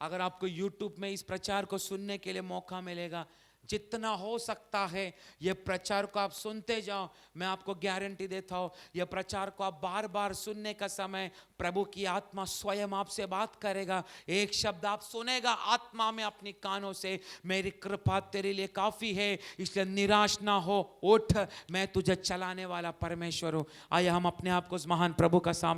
अगर आपको YouTube में इस प्रचार को सुनने के लिए मौका मिलेगा, जितना हो सकता है ये प्रचार को आप सुनते जाओ। मैं आपको गारंटी देता हूँ ये प्रचार को आप बार बार सुनने का समय प्रभु की आत्मा स्वयं आपसे बात करेगा। एक शब्द आप सुनेगा आत्मा में अपनी कानों से, मेरी कृपा तेरे लिए काफी है, इसलिए निराश ना हो, उठ, मैं तुझे चलाने वाला परमेश्वर हूँ। आइए हम अपने आप को उस महान प्रभु का सामने